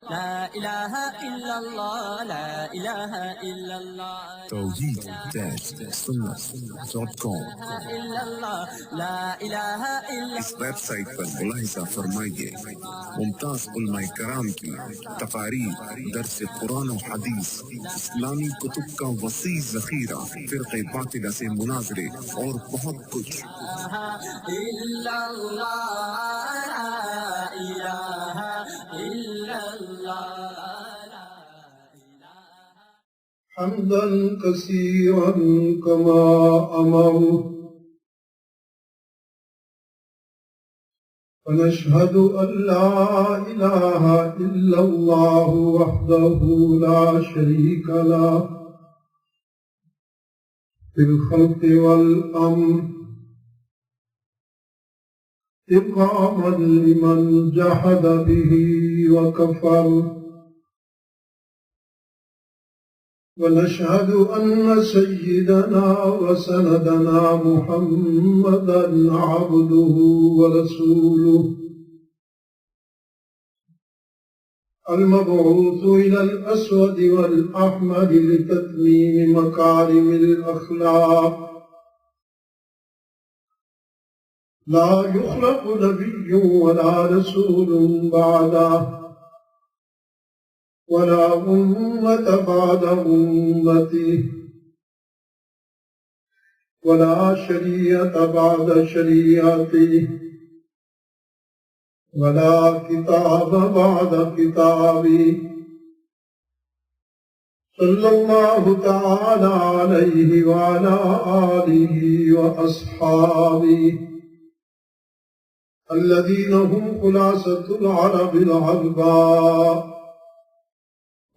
لا إله إلا الله لا إله إلا الله توحید-sunnah.com إلا الله لا إله إلا اس ویب سائٹ پر ملاحظہ فرمائیے ممتاز علماء کرام کی تقاریر، درس قرآن و حدیث، اسلامی کتب کا وسیع ذخیرہ، فرق باطلہ سے مناظرے اور بہت کچھ۔ إلا الله لا إله إلا الله حمدا كثيرا كما أمر ونشهد أن لا إله إلا الله وحده لا شريك له في الخلق والأمر إقاما لمن جحد به وكفر ونشهد أن سيدنا وسندنا محمدا عبده ورسوله المبعوث إلى الأسود والأحمر لتتميم مكارم الأخلاق لا يخلق نبي ولا رسول بعده ولا أمة بعد أمته ولا شريعة بعد شريعته ولا كتاب بعد كتابه صلى الله تعالى عليه وعلى آله وأصحابه الذين هم خلاصة العرب العرباء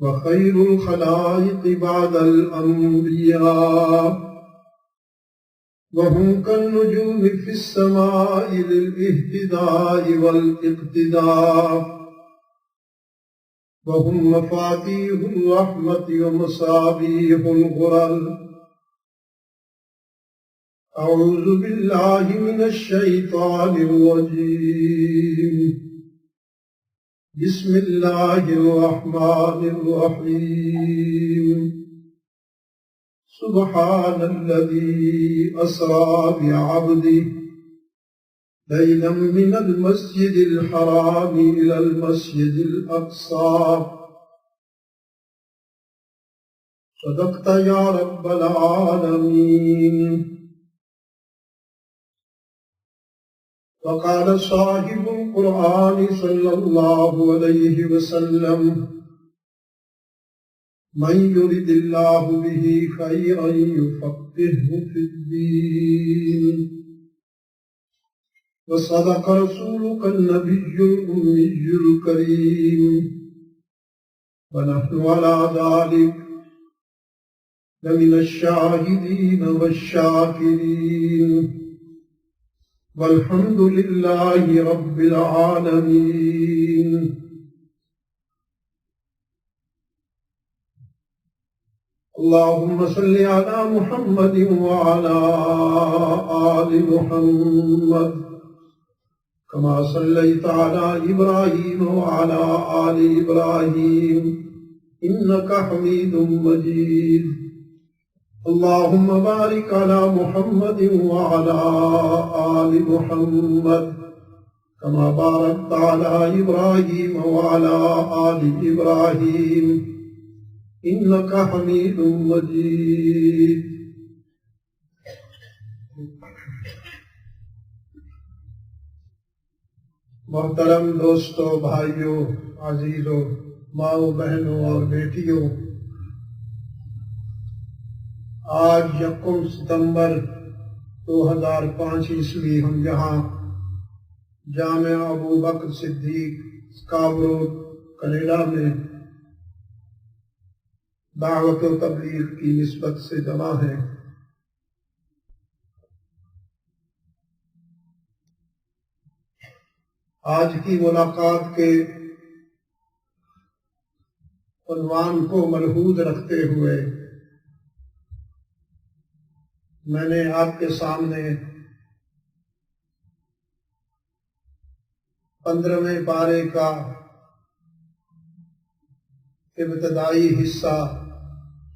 وخير الخلائق بعد الأنبياء وهم كالنجوم في السماء للاهتداء والاقتداء وهم مفاتيح الرحمة ومصابيح الغرر أعوذ بالله من الشيطان الرجيم بسم الله الرحمن الرحيم سبحان الذي أسرى بعبده ليلا من المسجد الحرام إلى المسجد الأقصى صدقت يا رب العالمين وقال صاحب القرآن صلى الله عليه وسلم من يرد الله به خيرا يفقهه في الدين وصدق رسولك النبي الأمي الكريم ونحن على ذلك لمن الشاهدين والشاكرين والحمد لله رب العالمين اللهم صل على محمد وعلى آل محمد كما صليت على إبراهيم وعلى آل إبراهيم إنك حميد مجيد اللهم بارك على محمد وعلى آل محمد كما باركت على إبراهيم وعلى آل إبراهيم إنك حميد مجيد محترم دوستو، بھائیو، عزیزو، ماؤں، بہنوں اور بیٹیوں، آج 1 ستمبر 2005 عیسوی ہم یہاں جامعہ ابو بکر صدیق اسکابرو کینیڈا میں دعوت و تبلیغ کی نسبت سے جمع ہیں۔ آج کی ملاقات کے عنوان کو ملحوظ رکھتے ہوئے میں نے آپ کے سامنے 15ویں پارے کا ابتدائی حصہ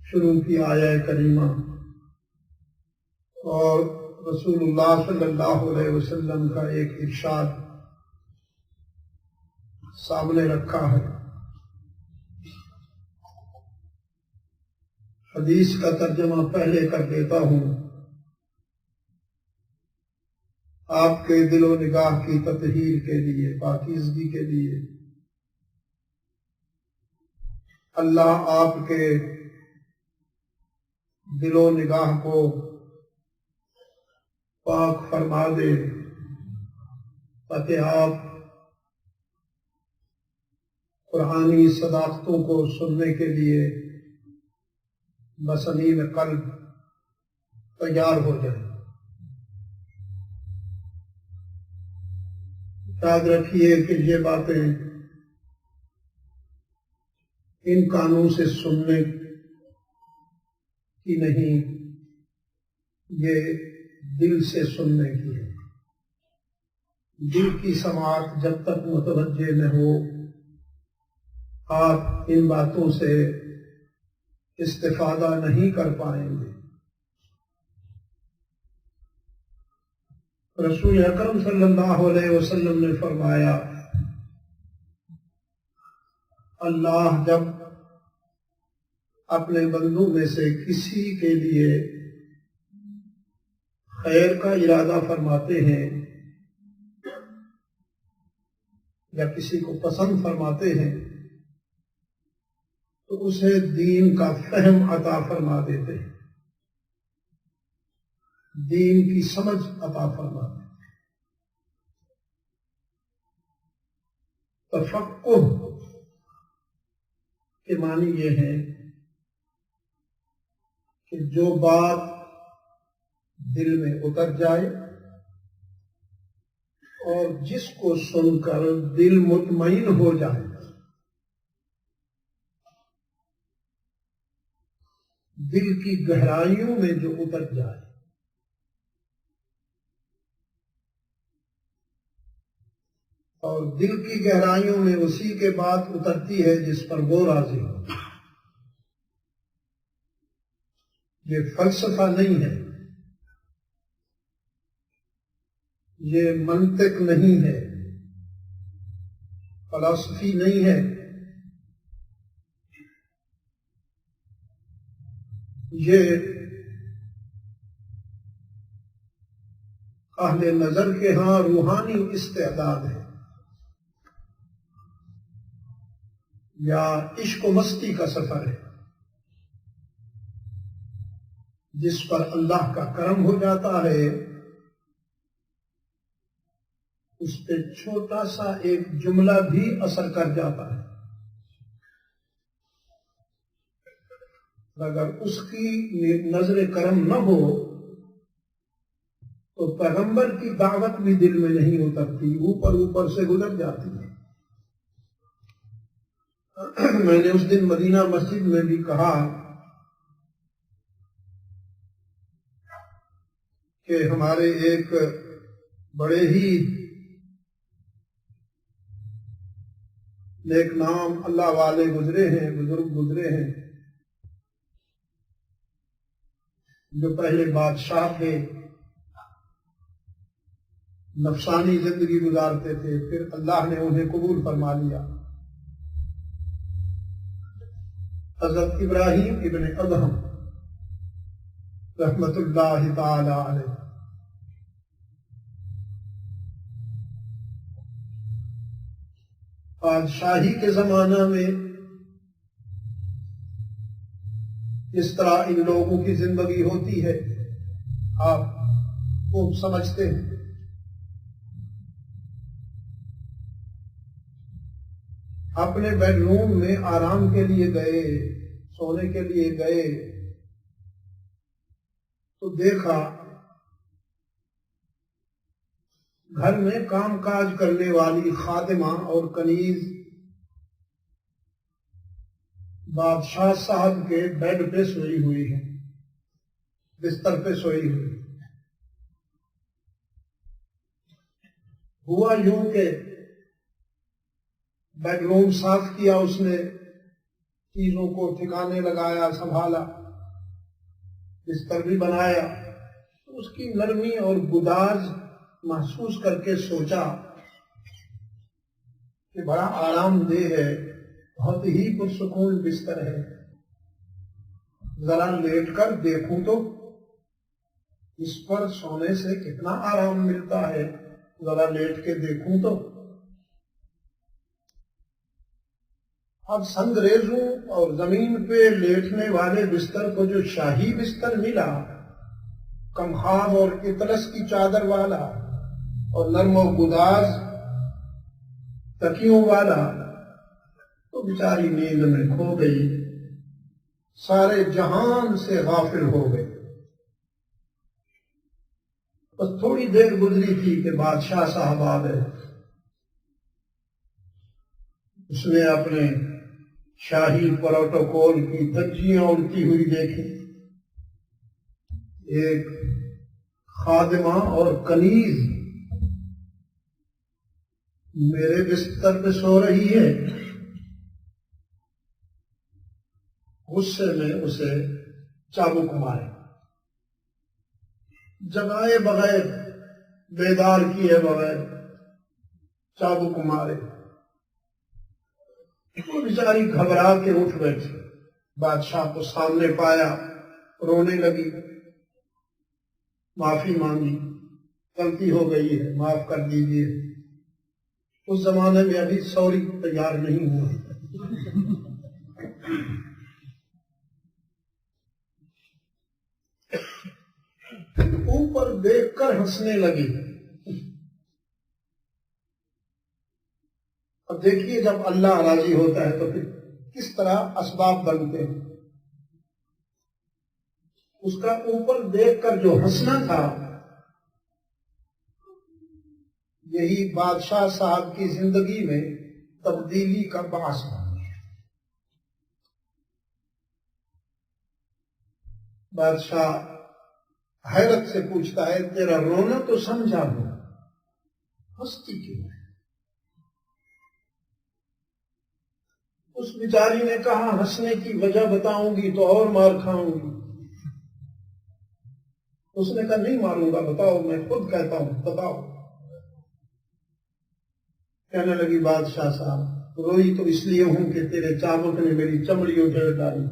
شروع کی آیہ کریمہ اور رسول اللہ صلی اللہ علیہ وسلم کا ایک ارشاد سامنے رکھا ہے۔ حدیث کا ترجمہ پہلے کر دیتا ہوں۔ آپ کے دل و نگاہ کی تطہیر کے لیے، پاکیزگی کے لیے اللہ آپ کے دل و نگاہ کو پاک فرما دے، تاکہ آپ قرآنی صداقتوں کو سننے کے لیے بصمیم قلب تیار ہو جائیں۔ یاد رکھیے کہ یہ باتیں ان کانوں سے سننے کی نہیں، یہ دل سے سننے کی ہے۔ دل کی سماعت جب تک متوجہ نہ ہو، آپ ان باتوں سے استفادہ نہیں کر پائیں گے۔ رسول اکرم صلی اللہ علیہ وسلم نے فرمایا، اللہ جب اپنے بندوں میں سے کسی کے لیے خیر کا ارادہ فرماتے ہیں یا کسی کو پسند فرماتے ہیں تو اسے دین کا فہم عطا فرما دیتے ہیں، دین کی سمجھ عطا فرما دیتے ہیں۔ تفقہ کے معنی یہ ہے کہ جو بات دل میں اتر جائے اور جس کو سن کر دل مطمئن ہو جائے، دل کی گہرائیوں میں جو اتر جائے، اور دل کی گہرائیوں میں اسی کے بعد اترتی ہے جس پر وہ راضی ہو۔ یہ فلسفہ نہیں ہے، یہ منطق نہیں ہے، فلسفی نہیں ہے، یہ اہل نظر کے ہاں روحانی استعداد ہے یا عشق و مستی کا سفر ہے، جس پر اللہ کا کرم ہو جاتا ہے، اس پہ چھوٹا سا ایک جملہ بھی اثر کر جاتا ہے۔ اگر اس کی نظر کرم نہ ہو تو پیغمبر کی دعوت بھی دل میں نہیں اترتی، اوپر اوپر سے گزر جاتی ہے۔ میں نے اس دن مدینہ مسجد میں بھی کہا کہ ہمارے ایک بڑے ہی نیک نام اللہ والے گزرے ہیں، بزرگ گزرے ہیں، جو پہلے بادشاہ تھے، نفسانی زندگی گزارتے تھے، پھر اللہ نے انہیں قبول فرما لیا۔ حضرت ابراہیم ابن ادہم رحمت اللہ تعالی علیہ، بادشاہی کے زمانہ میں جس طرح ان لوگوں کی زندگی ہوتی ہے آپ خوب سمجھتے ہیں۔ اپنے بیڈ روم میں آرام کے لیے گئے، سونے کے لیے گئے تو دیکھا گھر میں کام کاج کرنے والی خادمہ اور کنیز بادشاہ صاحب کے بیڈ پہ سوئی ہوئی ہے، بستر پہ سوئی ہوئی۔ ہوا یوں کہ بیڈ روم صاف کیا اس نے، چیزوں کو ٹھکانے لگایا، سنبھالا، بستر بھی بنایا، تو اس کی نرمی اور گداز محسوس کر کے سوچا کہ بڑا آرام دہ ہے، بہت ہی پرسکون بستر ہے، ذرا لیٹ کر دیکھوں تو اس پر سونے سے کتنا آرام ملتا ہے، ذرا لیٹ کے دیکھوں تو۔ اب سنگریزوں اور زمین پہ لیٹنے والے بستر کو جو شاہی بستر ملا، کمخاب اور اطلس کی چادر والا اور نرم و گداز تکیوں والا، تو بیچاری نیند میں کھو گئی، سارے جہان سے غافل ہو گئی۔ بس تھوڑی دیر گزری تھی کہ بادشاہ صاحب آ گئے۔ اس نے اپنے شاہی پروٹوکول کی دھجیاں اڑتی ہوئی دیکھی، ایک خادمہ اور کنیز میرے بستر پہ سو رہی ہے۔ غصے میں اسے چابک مارے، جگائے بغیر، بیدار کیے بغیر چابک مارے۔ وہ بیچاری گھبرا کے اٹھ بیٹھی، بادشاہ کو سامنے پایا، رونے لگی، معافی مانگی، غلطی ہو گئی ہے، معاف کر دیجیے۔ اس زمانے میں ابھی سوری تیار نہیں ہوا۔ اوپر دیکھ کر ہنسنے لگی۔ اب دیکھیے جب اللہ راضی ہوتا ہے تو پھر کس طرح اسباب بنتے ہیں۔ اس کا اوپر دیکھ کر جو ہنسنا تھا، یہی بادشاہ صاحب کی زندگی میں تبدیلی کا باعث بن گیا۔ بادشاہ حیرت سے پوچھتا ہے، تیرا رونا تو سمجھا ہوں، ہنستی کیوں ہے؟ اس بیچاری نے کہا، ہنسنے کی وجہ بتاؤں گی تو اور مار کھاؤں گی۔ اس نے کہا، نہیں ماروں گا، بتاؤ، میں خود کہتا ہوں، بتاؤ۔ کہنے لگی، بادشاہ صاحب، روئی تو اس لیے ہوں کہ تیرے چابک نے میری چمڑی اجھیڑ ڈالی،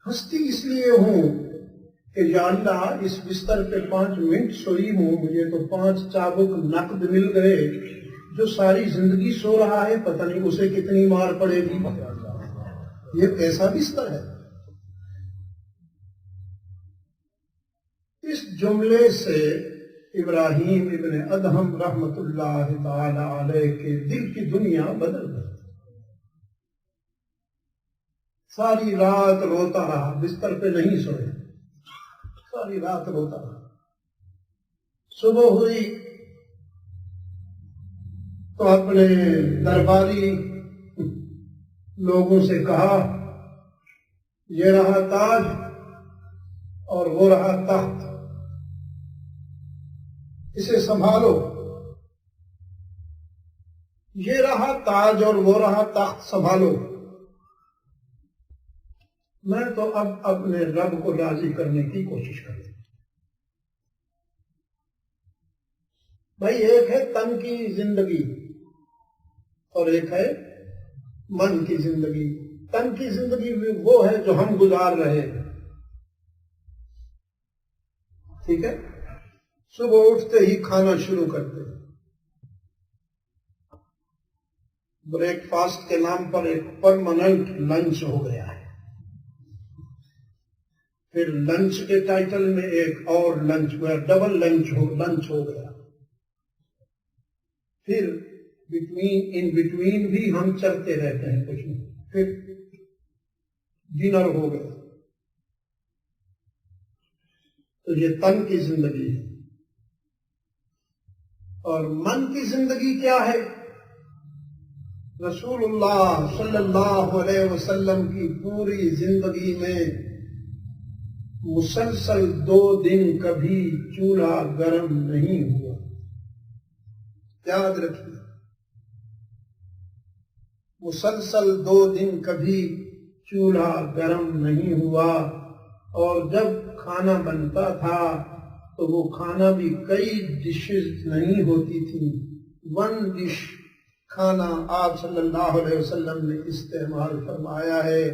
ہنستی اس لیے ہوں کہ یا اللہ، اس بستر پہ 5 منٹ سوئی ہوں، مجھے تو 5 چابک نقد مل گئے۔ جو ساری زندگی سو رہا ہے، پتہ نہیں اسے کتنی مار پڑے گی، یہ ایسا بستر ہے۔ اس جملے سے ابراہیم ابن ادہم رحمت اللہ تعالی علیہ کے دل کی دنیا بدل گئی۔ ساری رات روتا رہا، بستر پہ نہیں سویا، ساری رات روتا رہا۔ صبح ہوئی تو اپنے درباری لوگوں سے کہا، یہ رہا تاج اور وہ رہا تخت، اسے سنبھالو۔ یہ رہا تاج اور وہ رہا تخت، سنبھالو۔ میں تو اب اپنے رب کو راضی کرنے کی کوشش کروں۔ بھائی، ایک ہے تن کی زندگی اور ایک ہے من کی زندگی۔ تن کی زندگی وہ ہے جو ہم گزار رہے ہیں، ٹھیک ہے؟ صبح اٹھتے ہی کھانا شروع کرتے ہیں، بریک فاسٹ کے نام پر ایک پرماننٹ لنچ ہو گیا ہے، پھر لنچ کے ٹائٹل میں ایک اور لنچ ہوا، ڈبل لنچ ہو گیا، پھر ان بٹوین بھی ہم چلتے رہتے ہیں کچھ نہیں، پھر ڈنر ہو گیا۔ تو یہ تن کی زندگی ہے۔ اور من کی زندگی کیا ہے؟ رسول اللہ صلی اللہ علیہ وسلم کی پوری زندگی میں مسلسل 2 دن کبھی چولہا گرم نہیں ہوا، یاد رکھیے۔ مسلسل 2 دن کبھی چولہا گرم نہیں ہوا، اور جب کھانا بنتا تھا تو وہ کھانا بھی کئی ڈشز نہیں ہوتی تھی، 1 ڈش کھانا آپ صلی اللہ علیہ وسلم نے استعمال فرمایا ہے،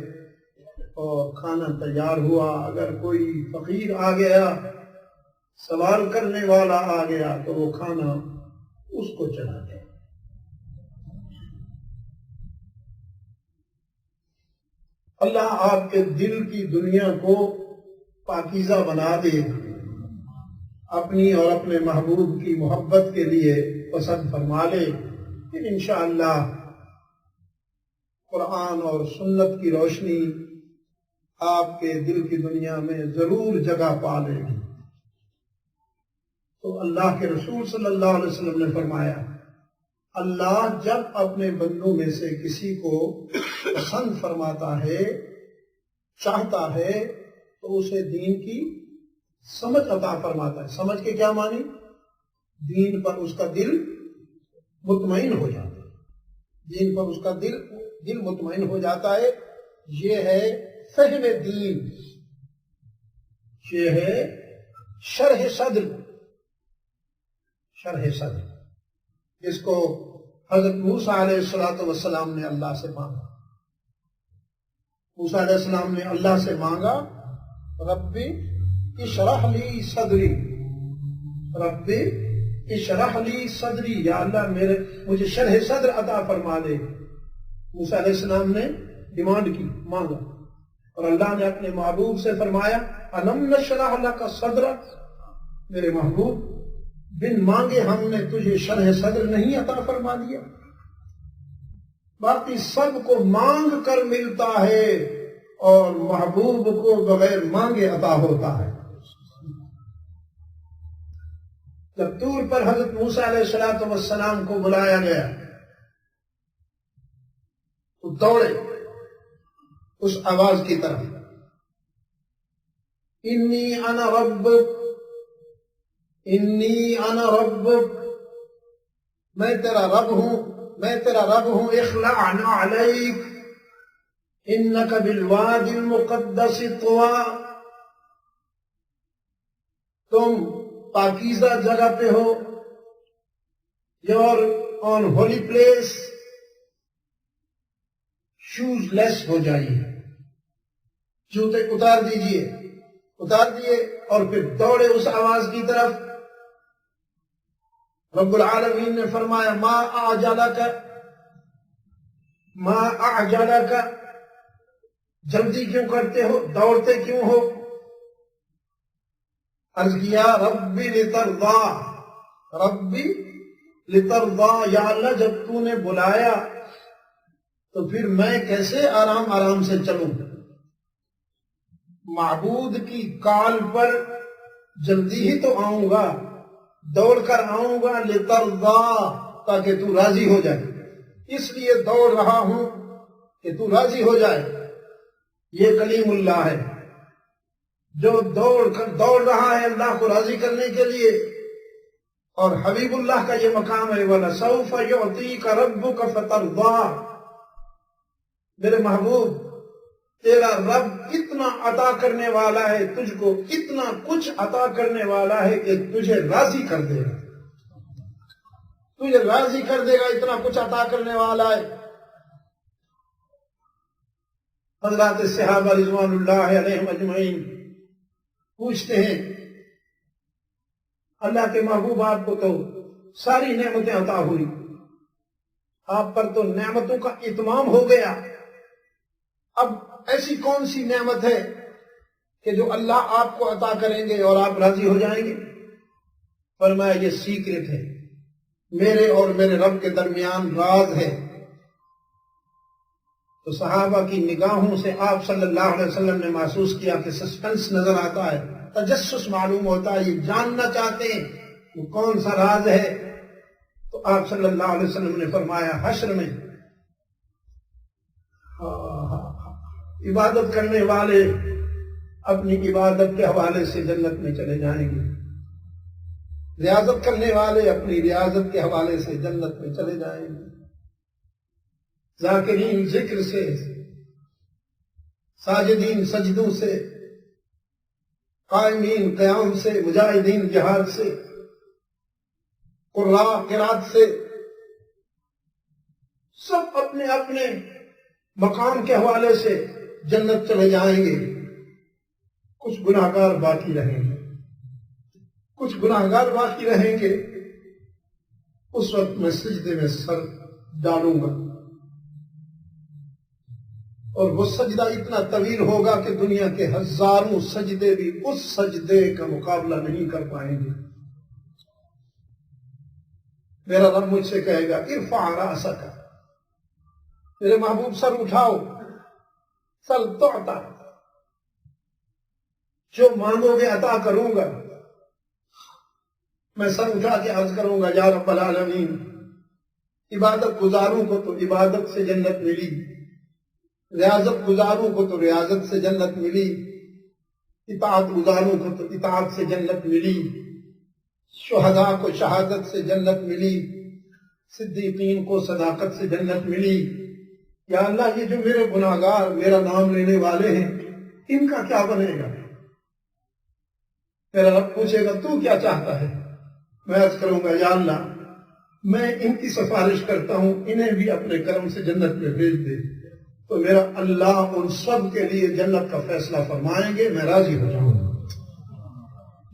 اور کھانا تیار ہوا۔ اگر کوئی فقیر آ گیا، سوال کرنے والا آ گیا، تو وہ کھانا اس کو چلا گیا۔ اللہ آپ کے دل کی دنیا کو پاکیزہ بنا دے، اپنی اور اپنے محبوب کی محبت کے لیے پسند فرما لے، پھر انشاءاللہ قرآن اور سنت کی روشنی آپ کے دل کی دنیا میں ضرور جگہ پا لے گی۔ تو اللہ کے رسول صلی اللہ علیہ وسلم نے فرمایا، اللہ جب اپنے بندوں میں سے کسی کو پسند فرماتا ہے، چاہتا ہے، تو اسے دین کی سمجھ عطا فرماتا ہے۔ سمجھ کے کیا معنی؟ دین پر اس کا دل مطمئن ہو جاتا ہے، دین پر اس کا دل مطمئن ہو جاتا ہے۔ یہ ہے فہم دین، یہ ہے شرح صدر، شرح صدر، جس کو حضرت موسیٰ علیہ السلام نے اللہ سے مانگا۔ موسیٰ علیہ السلام نے اللہ سے مانگا، ربی اشرح لی صدری، ربی اشرح لی صدری، یا اللہ مجھے شرح صدر عطا فرما دے۔ موسیٰ علیہ السلام نے ڈیمانڈ کی، مانگا، اور اللہ نے اپنے محبوب سے فرمایا، الم نشرح لک صدرک، میرے محبوب بن مانگے ہم نے تجھے شرح صدر نہیں عطا فرما دیا؟ باقی سب کو مانگ کر ملتا ہے، اور محبوب کو بغیر مانگے عطا ہوتا ہے۔ جب طور پر حضرت موسیٰ علیہ السلام کو بلایا گیا تو دوڑے اس آواز کی طرف، انی انا ربک، انی انا ربک، میں تیرا رب ہوں، میں تیرا رب ہوں، اخلع علیک انک بالوادی المقدس طویٰ، تم پاکیزہ جگہ پہ ہو، you're on holy place, shoes less ہو جائیے، جوتے اتار دیجئے، اتار دیے، اور پھر دوڑے اس آواز کی طرف۔ رب العالمین نے فرمایا، ما اعجلک، ما اعجلک، جلدی کیوں کرتے ہو، دوڑتے کیوں ہو؟ عرض کیا، ربی لترضا، ربی لترضا، یا اللہ جب تو نے بلایا تو پھر میں کیسے آرام آرام سے چلوں؟ معبود کی کال پر جلدی ہی تو آؤں گا، دوڑ کر آؤں گا، لترضا، تاکہ تو راضی ہو جائے، اس لیے دوڑ رہا ہوں کہ تو راضی ہو جائے۔ یہ کلیم اللہ ہے جو دوڑ رہا ہے اللہ کو راضی کرنے کے لیے، اور حبیب اللہ کا یہ مقام ہے، وَلَسَوْفَ يُعْطِيكَ رَبُّكَ فَتَرْضَىٰ، میرے محبوب تیرا رب اتنا عطا کرنے والا ہے، تجھ کو اتنا کچھ عطا کرنے والا ہے کہ تجھے راضی کر دے گا، تجھے راضی کر دے گا، اتنا کچھ عطا کرنے والا ہے۔ حضرات صحابہ رضوان اللہ علیہم اجمعین پوچھتے ہیں، اللہ کے محبوب آپ کو تو ساری نعمتیں عطا ہوئی، آپ پر تو نعمتوں کا اتمام ہو گیا، اب ایسی کون سی نعمت ہے کہ جو اللہ آپ کو عطا کریں گے اور آپ راضی ہو جائیں گے؟ فرمایا، یہ سیکرٹ ہے، میرے اور میرے رب کے درمیان راز ہے۔ تو صحابہ کی نگاہوں سے آپ صلی اللہ علیہ وسلم نے محسوس کیا کہ سسپنس نظر آتا ہے، تجسس معلوم ہوتا ہے، یہ جاننا چاہتے ہیں وہ کون سا راز ہے۔ تو آپ صلی اللہ علیہ وسلم نے فرمایا، حشر میں عبادت کرنے والے اپنی عبادت کے حوالے سے جنت میں چلے جائیں گے، ریاضت کرنے والے اپنی ریاضت کے حوالے سے جنت میں چلے جائیں گے، ذاکرین ذکر سے، ساجدین سجدوں سے، قائمین قیام سے، مجاہدین جہاد سے، قراء قرات سے، سب اپنے اپنے مقام کے حوالے سے جنت چلے جائیں گے. کچھ گناہگار باقی رہیں گے، کچھ گناہگار باقی رہیں گے. اس وقت میں سجدے میں سر ڈالوں گا، اور وہ سجدہ اتنا طویل ہوگا کہ دنیا کے ہزاروں سجدے بھی اس سجدے کا مقابلہ نہیں کر پائیں گے. میرا رب مجھ سے کہے گا ارفع رأسک، میرے محبوب سر اٹھاؤ، سل تعطا، جو مانگو گے عطا کروں گا. میں سر اٹھا کے عرض کروں گا یا رب العالمین، عبادت گزاروں کو تو عبادت سے جنت ملی، ریاضت گزاروں کو تو ریاضت سے جنت ملی، اطاعت گزاروں کو تو اطاعت سے جنت ملی، شہداء کو شہادت سے جنت ملی، صدیقین کو صداقت سے جنت ملی. یا اللہ یہ جو میرے گناہگار میرا نام لینے والے ہیں ان کا کیا بنے گا؟ میرا رب پوچھے گا تو کیا چاہتا ہے؟ میں عرض کروں گا یا اللہ میں ان کی سفارش کرتا ہوں، انہیں بھی اپنے کرم سے جنت میں بھیج دے. تو میرا اللہ ان سب کے لیے جنت کا فیصلہ فرمائیں گے، میں راضی ہو جاؤں گا.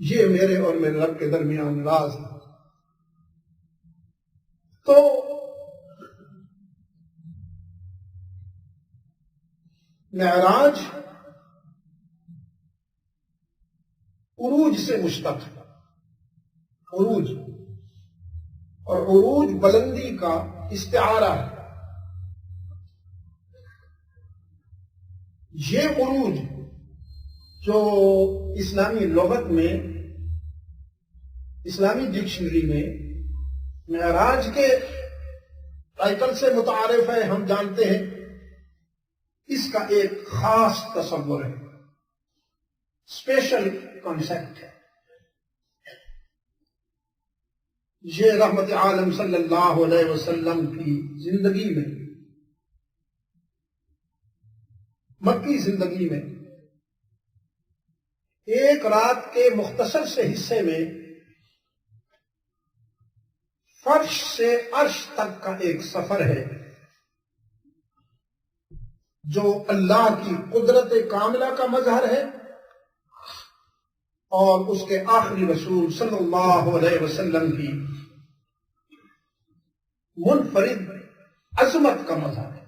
یہ میرے اور میرے رب کے درمیان راز ہے. تو معراج عروج سے مشتق ہے. عروج، اور عروج بلندی کا استعارہ ہے. یہ عروج جو اسلامی لغت میں، اسلامی ڈکشنری میں معراج کے ٹائٹل سے متعارف ہے، ہم جانتے ہیں. اس کا ایک خاص تصور ہے، اسپیشل کانسیپٹ ہے. یہ رحمت عالم صلی اللہ علیہ وسلم کی زندگی میں، مکی زندگی میں، ایک رات کے مختصر سے حصے میں فرش سے عرش تک کا ایک سفر ہے جو اللہ کی قدرت کاملہ کا مظہر ہے، اور اس کے آخری رسول صلی اللہ علیہ وسلم کی منفرد عظمت کا مظہر ہے.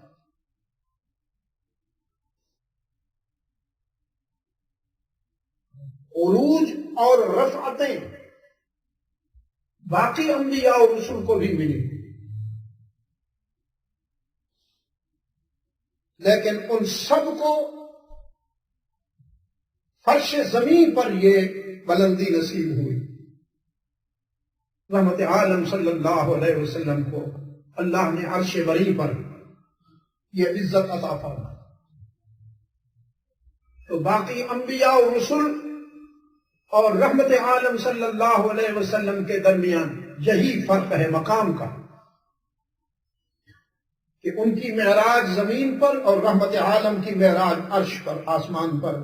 عروج اور رفعتیں باقی انبیاء اور رسول کو بھی ملی، لیکن ان سب کو فرش زمین پر یہ بلندی نصیب ہوئی. رحمت عالم صلی اللہ علیہ وسلم کو اللہ نے عرش بری پر یہ عزت عطا فرمائی. تو باقی انبیاء اور رسول اور رحمت عالم صلی اللہ علیہ وسلم کے درمیان یہی فرق ہے مقام کا، کہ ان کی معراج زمین پر اور رحمت عالم کی معراج عرش پر، آسمان پر.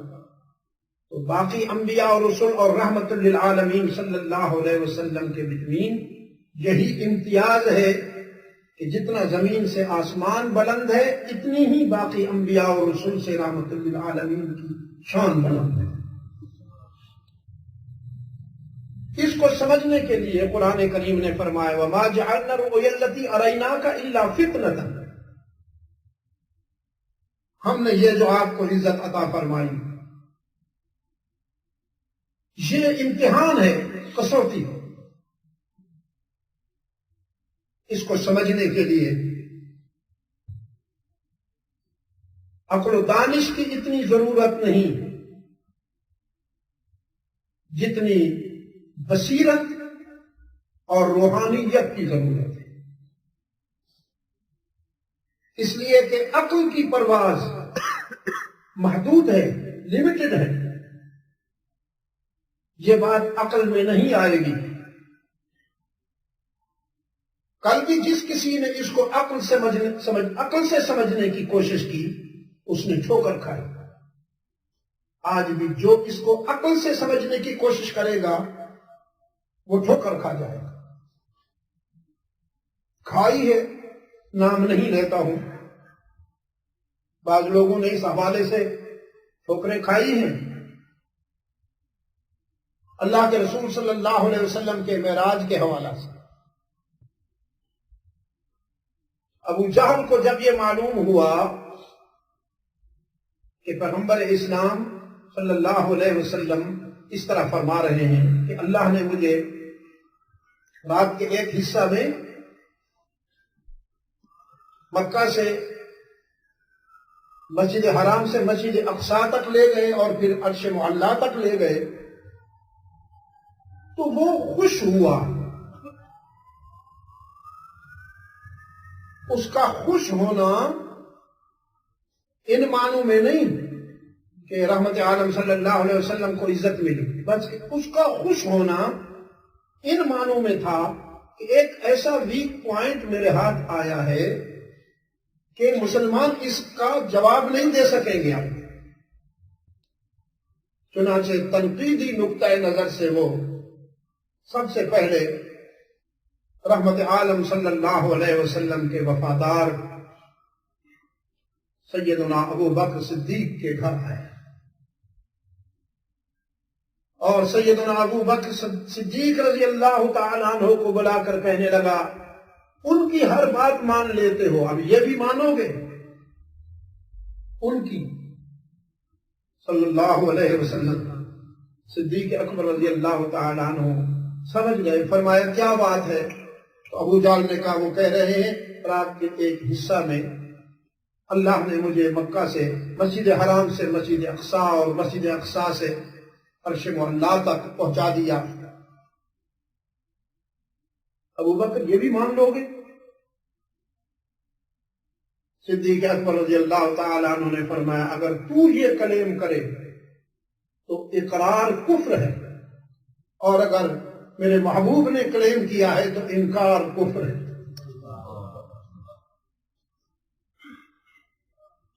تو باقی انبیاء اور رسول اور رحمت للعالمین صلی اللہ علیہ وسلم کے بتوین یہی امتیاز ہے کہ جتنا زمین سے آسمان بلند ہے اتنی ہی باقی انبیاء اور رسول سے رحمت للعالمین کی شان بلند ہے. اس کو سمجھنے کے لیے قرآن کریم نے فرمایا وَمَا جَعَلْنَا الرُّؤْيَا الَّتِي أَرَيْنَاكَ إِلَّا فِتْنَةً، ہم نے یہ جو آپ کو عزت عطا فرمائی یہ امتحان ہے، کسوٹی. اس کو سمجھنے کے لیے عقل و دانش کی اتنی ضرورت نہیں جتنی بصیرت اور روحانیت کی ضرورت ہے. اس لیے کہ عقل کی پرواز محدود ہے، لیمیٹڈ ہے. یہ بات عقل میں نہیں آئے گی. کل بھی جس کسی نے اس کو عقل سے سمجھنے کی کوشش کی اس نے ٹھوکر کھائی. آج بھی جو اس کو عقل سے سمجھنے کی کوشش کرے گا وہ ٹھوکر کھا جائے گا. کھائی ہے، نام نہیں لیتا ہوں، بعض لوگوں نے اس حوالے سے ٹھوکریں کھائی ہیں. اللہ کے رسول صلی اللہ علیہ وسلم کے معراج کے حوالہ سے ابو جہل کو جب یہ معلوم ہوا کہ پیغمبر اسلام صلی اللہ علیہ وسلم اس طرح فرما رہے ہیں کہ اللہ نے مجھے رات کے ایک حصہ میں مکہ سے مسجد حرام سے مسجد اقصی تک لے گئے اور پھر عرش معلی تک لے گئے، تو وہ خوش ہوا. اس کا خوش ہونا ان معنوں میں نہیں کہ رحمت عالم صلی اللہ علیہ وسلم کو عزت ملی، بس اس کا خوش ہونا ان معنوں میں تھا کہ ایک ایسا ویک پوائنٹ میرے ہاتھ آیا ہے کہ مسلمان اس کا جواب نہیں دے سکیں گے. چنانچہ تنقیدی نقطۂ نظر سے وہ سب سے پہلے رحمت عالم صلی اللہ علیہ وسلم کے وفادار سیدنا ابو بکر صدیق کے گھر آئے اور سیدنا ابو بکر صدیق رضی اللہ تعالیٰ عنہ کو بلا کر کہنے لگا ان کی ہر بات مان لیتے ہو، اب یہ بھی مانو گے ان کی؟ صلی اللہ علیہ وسلم صدیق اکبر رضی اللہ تعالیٰ عنہ سمجھ گئے. فرمایا کیا بات ہے؟ تو ابو جہل نے کہا وہ کہہ رہے ہیں رات کے ایک حصہ میں اللہ نے مجھے مکہ سے مسجد حرام سے مسجد اقصی اور مسجد اقصی سے عرش معلی تک پہنچا دیا. ابو بکر یہ بھی مان لو گے؟ صدیق اکبر رضی اللہ تعالیٰ عنہ نے فرمایا اگر تو یہ کلیم کرے تو اقرار کفر ہے، اور اگر میرے محبوب نے کلیم کیا ہے تو انکار کفر ہے.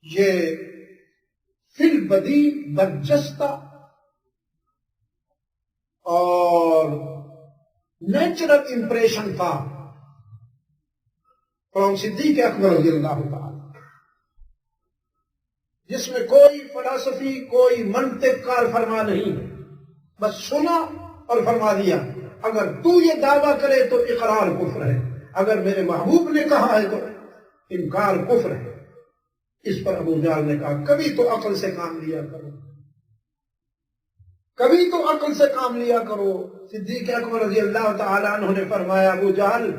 یہ فی البدی برجستہ اور نیچرل امپریشن تھا فرام صدیق اکبر رضی اللہ تعالی، جس میں کوئی فلسفی کوئی منطق کار فرما نہیں، بس سنا اور فرما دیا اگر تو یہ دعویٰ کرے تو اقرار کفر ہے، اگر میرے محبوب نے کہا ہے تو انکار کفر ہے. اس پر ابو جہل نے کہا کبھی تو عقل سے کام لیا کرو، کبھی تو عقل سے کام لیا کرو. صدیق اکبر رضی اللہ تعالیٰ عنہ نے فرمایا ابو جہل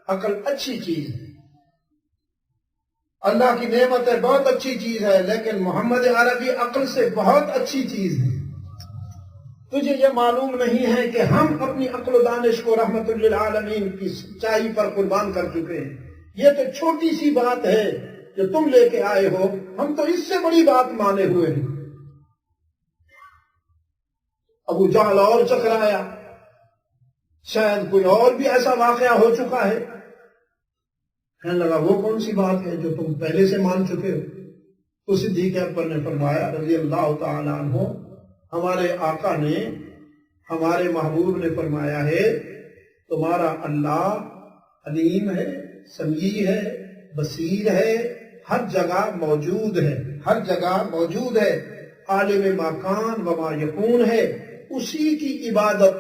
عقل اچھی چیز ہے، اللہ کی نعمت ہے، بہت اچھی چیز ہے، لیکن محمد عربی عقل سے بہت اچھی چیز ہے. تجھے یہ معلوم نہیں ہے کہ ہم اپنی عقل و دانش کو رحمت للعالمین کی سچائی پر قربان کر چکے ہیں. یہ تو چھوٹی سی بات ہے جو تم لے کے آئے ہو، ہم تو اس سے بڑی بات مانے ہوئے ہیں. ابو جہل اور چکرایا، شاید کوئی اور بھی ایسا واقعہ ہو چکا ہے. کہنے لگا وہ کون سی بات ہے جو تم پہلے سے مان چکے ہو؟ تو صدیق اکبر نے فرمایا رضی اللہ تعالیٰ عنہ ہمارے آقا نے، ہمارے محبوب نے فرمایا ہے تمہارا اللہ علیم ہے، سمیع ہے، بصیر ہے، ہر جگہ موجود ہے، ہر جگہ موجود ہے، عالم ما کان و ما یکون ہے. اسی کی عبادت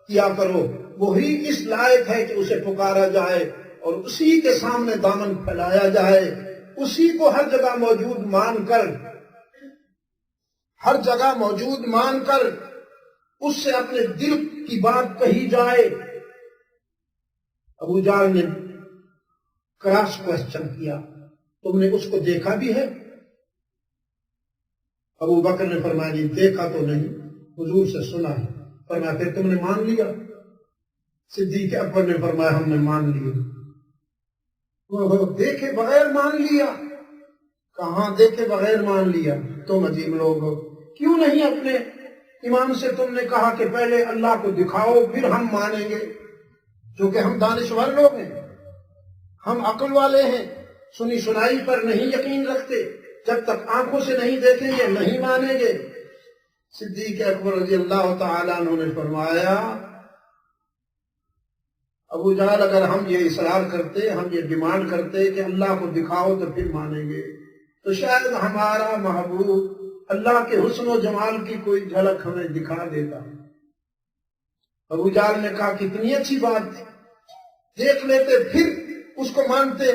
کیا کرو، وہی اس لائق ہے کہ اسے پکارا جائے اور اسی کے سامنے دامن پھیلایا جائے. اسی کو ہر جگہ موجود مان کر، ہر جگہ موجود مان کر اس سے اپنے دل کی بات کہی جائے. ابو جہل نے کراس کوسچن کیا تم نے اس کو دیکھا بھی ہے؟ ابو بکر نے فرمایا جی دیکھا تو نہیں، حضور سے سنا ہے. فرمایا پھر تم نے مان لیا؟ صدیق اکبر نے فرمایا ہم نے مان لیا. دیکھے بغیر مان لیا؟ کہاں دیکھے بغیر مان لیا؟ تم عجیب لوگ ہو. کیوں نہیں اپنے امام سے تم نے کہا کہ پہلے اللہ کو دکھاؤ پھر ہم مانیں گے، چونکہ ہم دانشور لوگ ہیں. ہم عقل والے ہیں، سنی سنائی پر نہیں یقین رکھتے، جب تک آنکھوں سے نہیں دیکھیں گے نہیں مانیں گے۔ صدیق اکبر رضی اللہ تعالیٰ عنہ نے فرمایا، ابو جہل اگر ہم یہ اصرار کرتے، ہم یہ ڈیمانڈ کرتے کہ اللہ کو دکھاؤ تو پھر مانیں گے، تو شاید ہمارا محبوب اللہ کے حسن و جمال کی کوئی جھلک ہمیں دکھا دیتا۔ ابو جہل نے کہا کتنی اچھی بات تھی، دیکھ لیتے پھر اس کو مانتے۔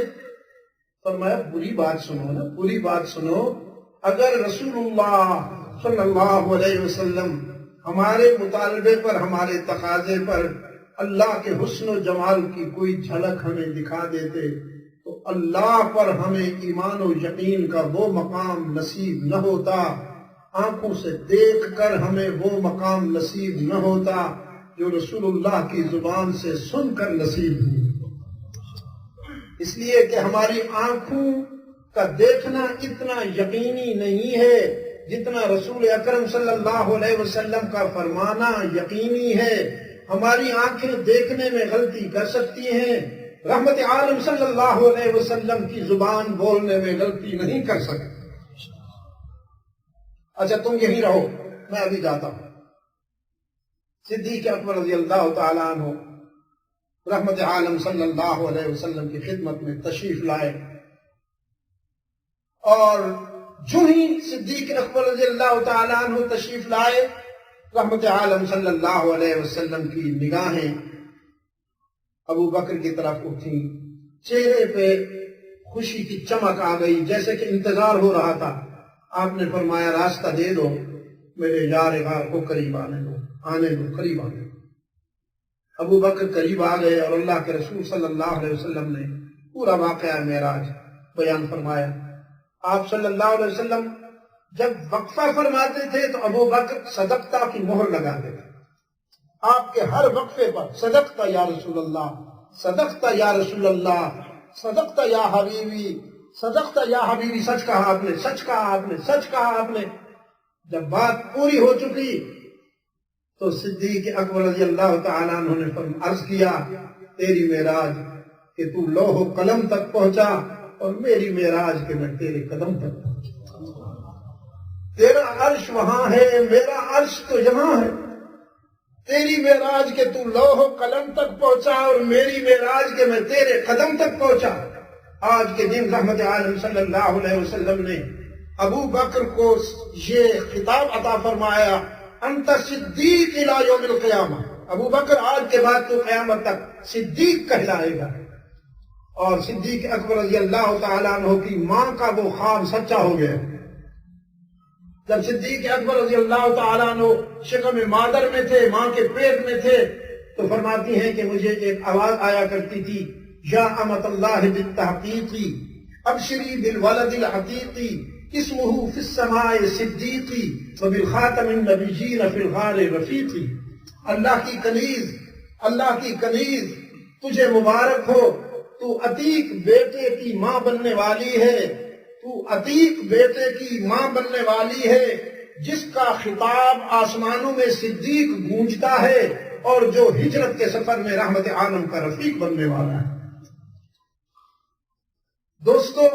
فرمایا پوری بات سنو نا، پوری بات سنو، اگر رسول اللہ صلی اللہ علیہ وسلم ہمارے مطالبے پر، ہمارے تقاضے پر اللہ کے حسن و جمال کی کوئی جھلک ہمیں دکھا دیتے تو اللہ پر ہمیں ایمان و یقین کا وہ مقام نصیب نہ ہوتا، آنکھوں سے دیکھ کر ہمیں وہ مقام نصیب نہ ہوتا جو رسول اللہ کی زبان سے سن کر نصیب ہوئی۔ اس لیے کہ ہماری آنکھوں کا دیکھنا اتنا یقینی نہیں ہے جتنا رسول اکرم صلی اللہ علیہ وسلم کا فرمانا یقینی ہے۔ ہماری آنکھیں دیکھنے میں غلطی کر سکتی ہیں، رحمت عالم صلی اللہ علیہ وسلم کی زبان بولنے میں غلطی نہیں کر سکتی۔ اچھا تم یہی رہو، میں ابھی جاتا ہوں۔ صدیق اکبر رضی اللہ تعالیٰ عنہ رحمت عالم صلی اللہ علیہ وسلم کی خدمت میں تشریف لائے، اور جو ہی صدیق اکبر رضی اللہ تعالیٰ عنہ تشریف لائے، رحمت عالم صلی اللہ علیہ وسلم کی نگاہیں ابو بکر کی طرف اٹھیں، چہرے پہ خوشی کی چمک آ گئی، جیسے کہ انتظار ہو رہا تھا۔ آپ نے فرمایا راستہ دے دو، میرے یار غار کو قریب آنے دو، قریب آنے دو۔ ابو بکر قریب آ گئے اور اللہ کے رسول صلی اللہ علیہ وسلم نے پورا واقعہ معراج بیان فرمایا۔ آپ صلی اللہ علیہ وسلم جب وقفہ فرماتے تھے تو ابو بکر صدقتا کی مہر لگاتے تھے، آپ کے ہر وقفے پر صدقتا یا رسول اللہ، صدقتا یا رسول اللہ، صدقتا یا حبیبی، صدقتا یا حبیبی، سچ کہا آپ نے، سچ کہا آپ نے، سچ کہا آپ نے۔ جب بات پوری ہو چکی تو صدیق اکبر رضی اللہ تعالیٰ عنہ نے عرض کیا، تیری معراج کہ تو لوح و قلم تک پہنچا، اور میری معراج کہ میں تیرے قدم تک پہنچا۔ تیرا عرش وہاں ہے، میرا عرش تو یہاں ہے۔ تیری معراج کہ تو لوح و قلم تک پہنچا، اور میری معراج کہ میں تیرے قدم تک پہنچا۔ آج کے دن رحمت عالم صلی اللہ علیہ وسلم نے ابو بکر کو یہ خطاب عطا فرمایا، انت صدیق الی یوم القیامہ، ابو بکر آج کے بعد تو قیامت تک صدیق کہلائے گا۔ اور صدیق اکبر رضی اللہ تعالیٰ عنہ کی ماں کا وہ خواب سچا ہو گیا۔ جب صدیق اکبر رضی اللہ تعالیٰ عنہ شکم مادر میں تھے، ماں کے پیٹ میں تھے، تو فرماتی ہیں کہ مجھے ایک آواز آیا کرتی تھی، یا امت اللہ بالتحقیقی ابشری بالولد العتیقی اسمہ فی السماء صدیقی وبالخاتم النبیین فی الغار رفیقی۔ اللہ کی کنیز، اللہ کی کنیز تجھے مبارک ہو، تو عتیق بیٹے کی ماں بننے والی ہے، تو عتیق بیٹے کی ماں بننے والی ہے، جس کا خطاب آسمانوں میں صدیق گونجتا ہے، اور جو ہجرت کے سفر میں رحمت عالم کا رفیق بننے والا ہے۔ دوستو،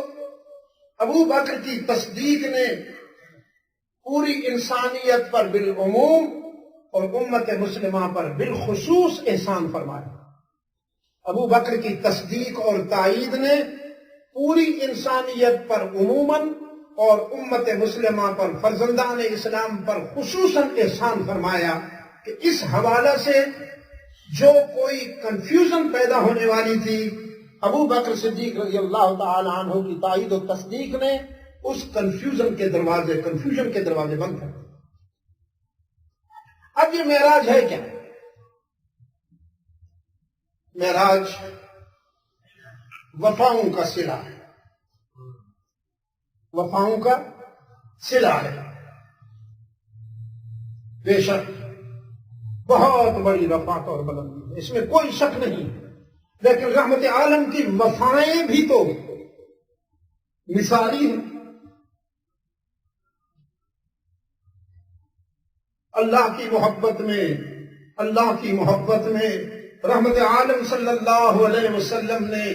ابو بکر کی تصدیق نے پوری انسانیت پر بالعموم اور امت مسلمہ پر بالخصوص احسان فرمایا۔ ابو بکر کی تصدیق اور تائید نے پوری انسانیت پر عموماً اور امت مسلمہ پر، فرزندان اسلام پر خصوصاً احسان فرمایا کہ اس حوالے سے جو کوئی کنفیوژن پیدا ہونے والی تھی، ابو بکر صدیق رضی اللہ تعالی عنہ کی تائید و تصدیق نے اس کنفیوژن کے دروازے بند کر۔ اب یہ معراج ہے کیا؟ معراج وفاؤں کا صلہ ہے، وفاؤں کا صلہ ہے۔ بے شک بہت بڑی رفعت اور بلندی ہے، اس میں کوئی شک نہیں، لیکن رحمت عالم کی وفائیں بھی تو مثالی ہیں۔ اللہ کی محبت میں رحمت عالم صلی اللہ علیہ وسلم نے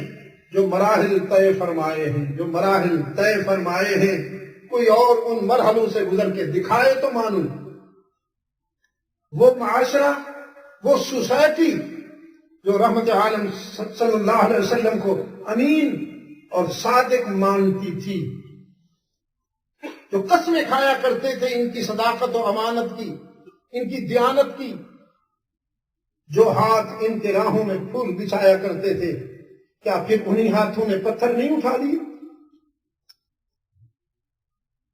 جو مراحل طے فرمائے ہیں، جو مراحل طے فرمائے ہیں، کوئی اور ان مرحلوں سے گزر کے دکھائے تو مانوں۔ وہ معاشرہ، وہ سوسائٹی جو رحمت عالم صلی اللہ علیہ وسلم کو امین اور صادق مانتی تھی، جو قسمیں کھایا کرتے تھے ان کی صداقت و امانت کی، ان کی دیانت کی، جو ہاتھ ان کے راہوں میں پھول بچھایا کرتے تھے، کیا پھر انہی ہاتھوں نے پتھر نہیں اٹھا لیے؟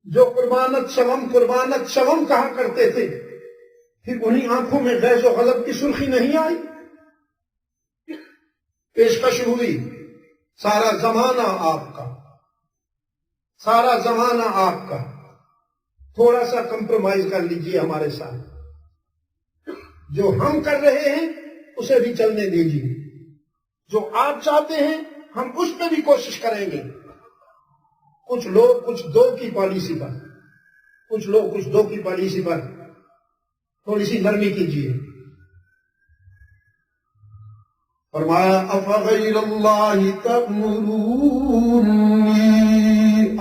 جو قربانت شوم کہا کرتے تھے، پھر انہی آنکھوں میں غیظ و غضب کی سرخی نہیں آئی؟ پیشکش ہوئی، سارا زمانہ آپ کا، سارا زمانہ آپ کا، تھوڑا سا کمپرومائز کر لیجئے ہمارے ساتھ، جو ہم کر رہے ہیں اسے بھی چلنے دیجئے، جو آپ چاہتے ہیں ہم اس پہ بھی کوشش کریں گے۔ کچھ لوگ کچھ دو کی پالیسی پر، کچھ لوگ کچھ دو کی پالیسی پر تھوڑی سی نرمی کیجیے۔ فرمایا افغیر اللہ تأمرونی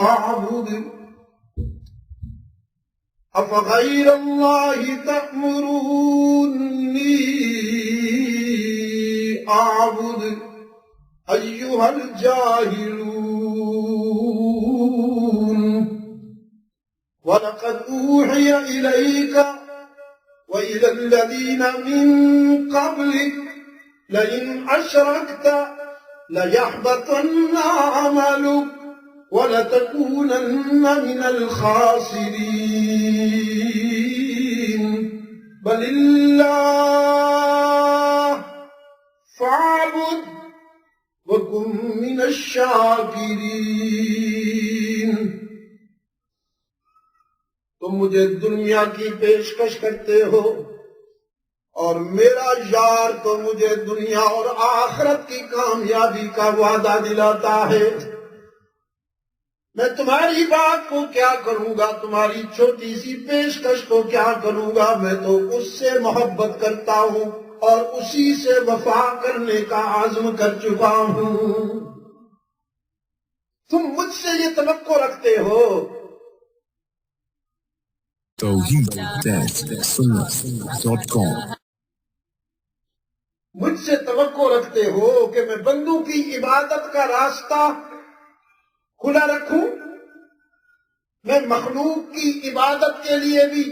اعبد، افغیر اللہ تأمرونی اعبد ایہا الجاہلون، وَلَقَدْ أُوحِيَ إِلَيْكَ وَإِلَى الَّذِينَ مِن قَبْلِكَ لَئِنْ أَشْرَكْتَ لَيَحْبَطَنَّ عَمَلُكَ وَلَتَكُونَنَّ مِنَ الْخَاسِرِينَ بَلِ اللَّهَ فَاعْبُدْ وَكُن مِّنَ الشَّاكِرِينَ۔ تم مجھے دنیا کی پیشکش کرتے ہو اور میرا یار تو مجھے دنیا اور آخرت کی کامیابی کا وعدہ دلاتا ہے۔ میں تمہاری بات کو کیا کروں گا، تمہاری چھوٹی سی پیشکش کو کیا کروں گا؟ میں تو اس سے محبت کرتا ہوں اور اسی سے وفا کرنے کا عزم کر چکا ہوں۔ تم مجھ سے یہ توقع رکھتے ہو، توحید-سنت.com مجھ سے توقع رکھتے ہو کہ میں بندوں کی عبادت کا راستہ کھلا رکھوں، میں مخلوق کی عبادت کے لیے بھی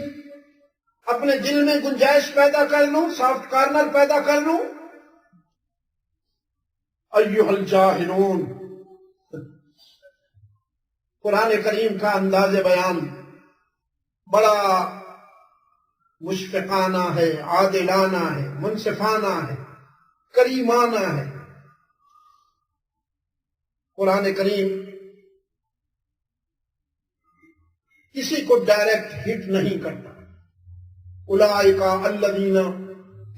اپنے دل میں گنجائش پیدا کر لوں، سافٹ کارنر پیدا کر لوں؟ ایھا الجاہلون، قرآن کریم کا انداز بیان بڑا مشفقانہ ہے، عادلانہ ہے، منصفانہ ہے، کریمانہ ہے۔ قرآن کریم کسی کو ڈائریکٹ ہٹ نہیں کرتا، اولئک الذین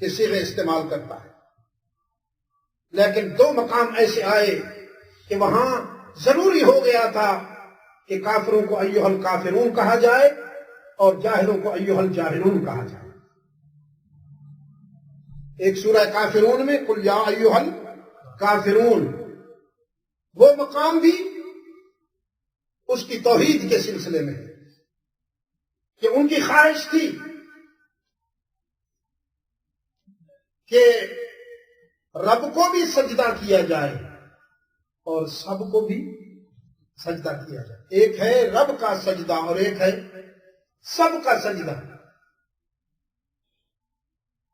کے صیغے استعمال کرتا ہے، لیکن دو مقام ایسے آئے کہ وہاں ضروری ہو گیا تھا کہ کافروں کو ایھا الکافرون کہا جائے اور جاہلوں کو ایھا الجاہلون کہا جائے۔ ایک سورہ کافرون میں قل یا ایھا الکافرون، وہ مقام بھی اس کی توحید کے سلسلے میں ہے کہ ان کی خواہش تھی کہ رب کو بھی سجدہ کیا جائے اور سب کو بھی سجدہ کیا جائے۔ ایک ہے رب کا سجدہ اور ایک ہے سب کا سجدہ۔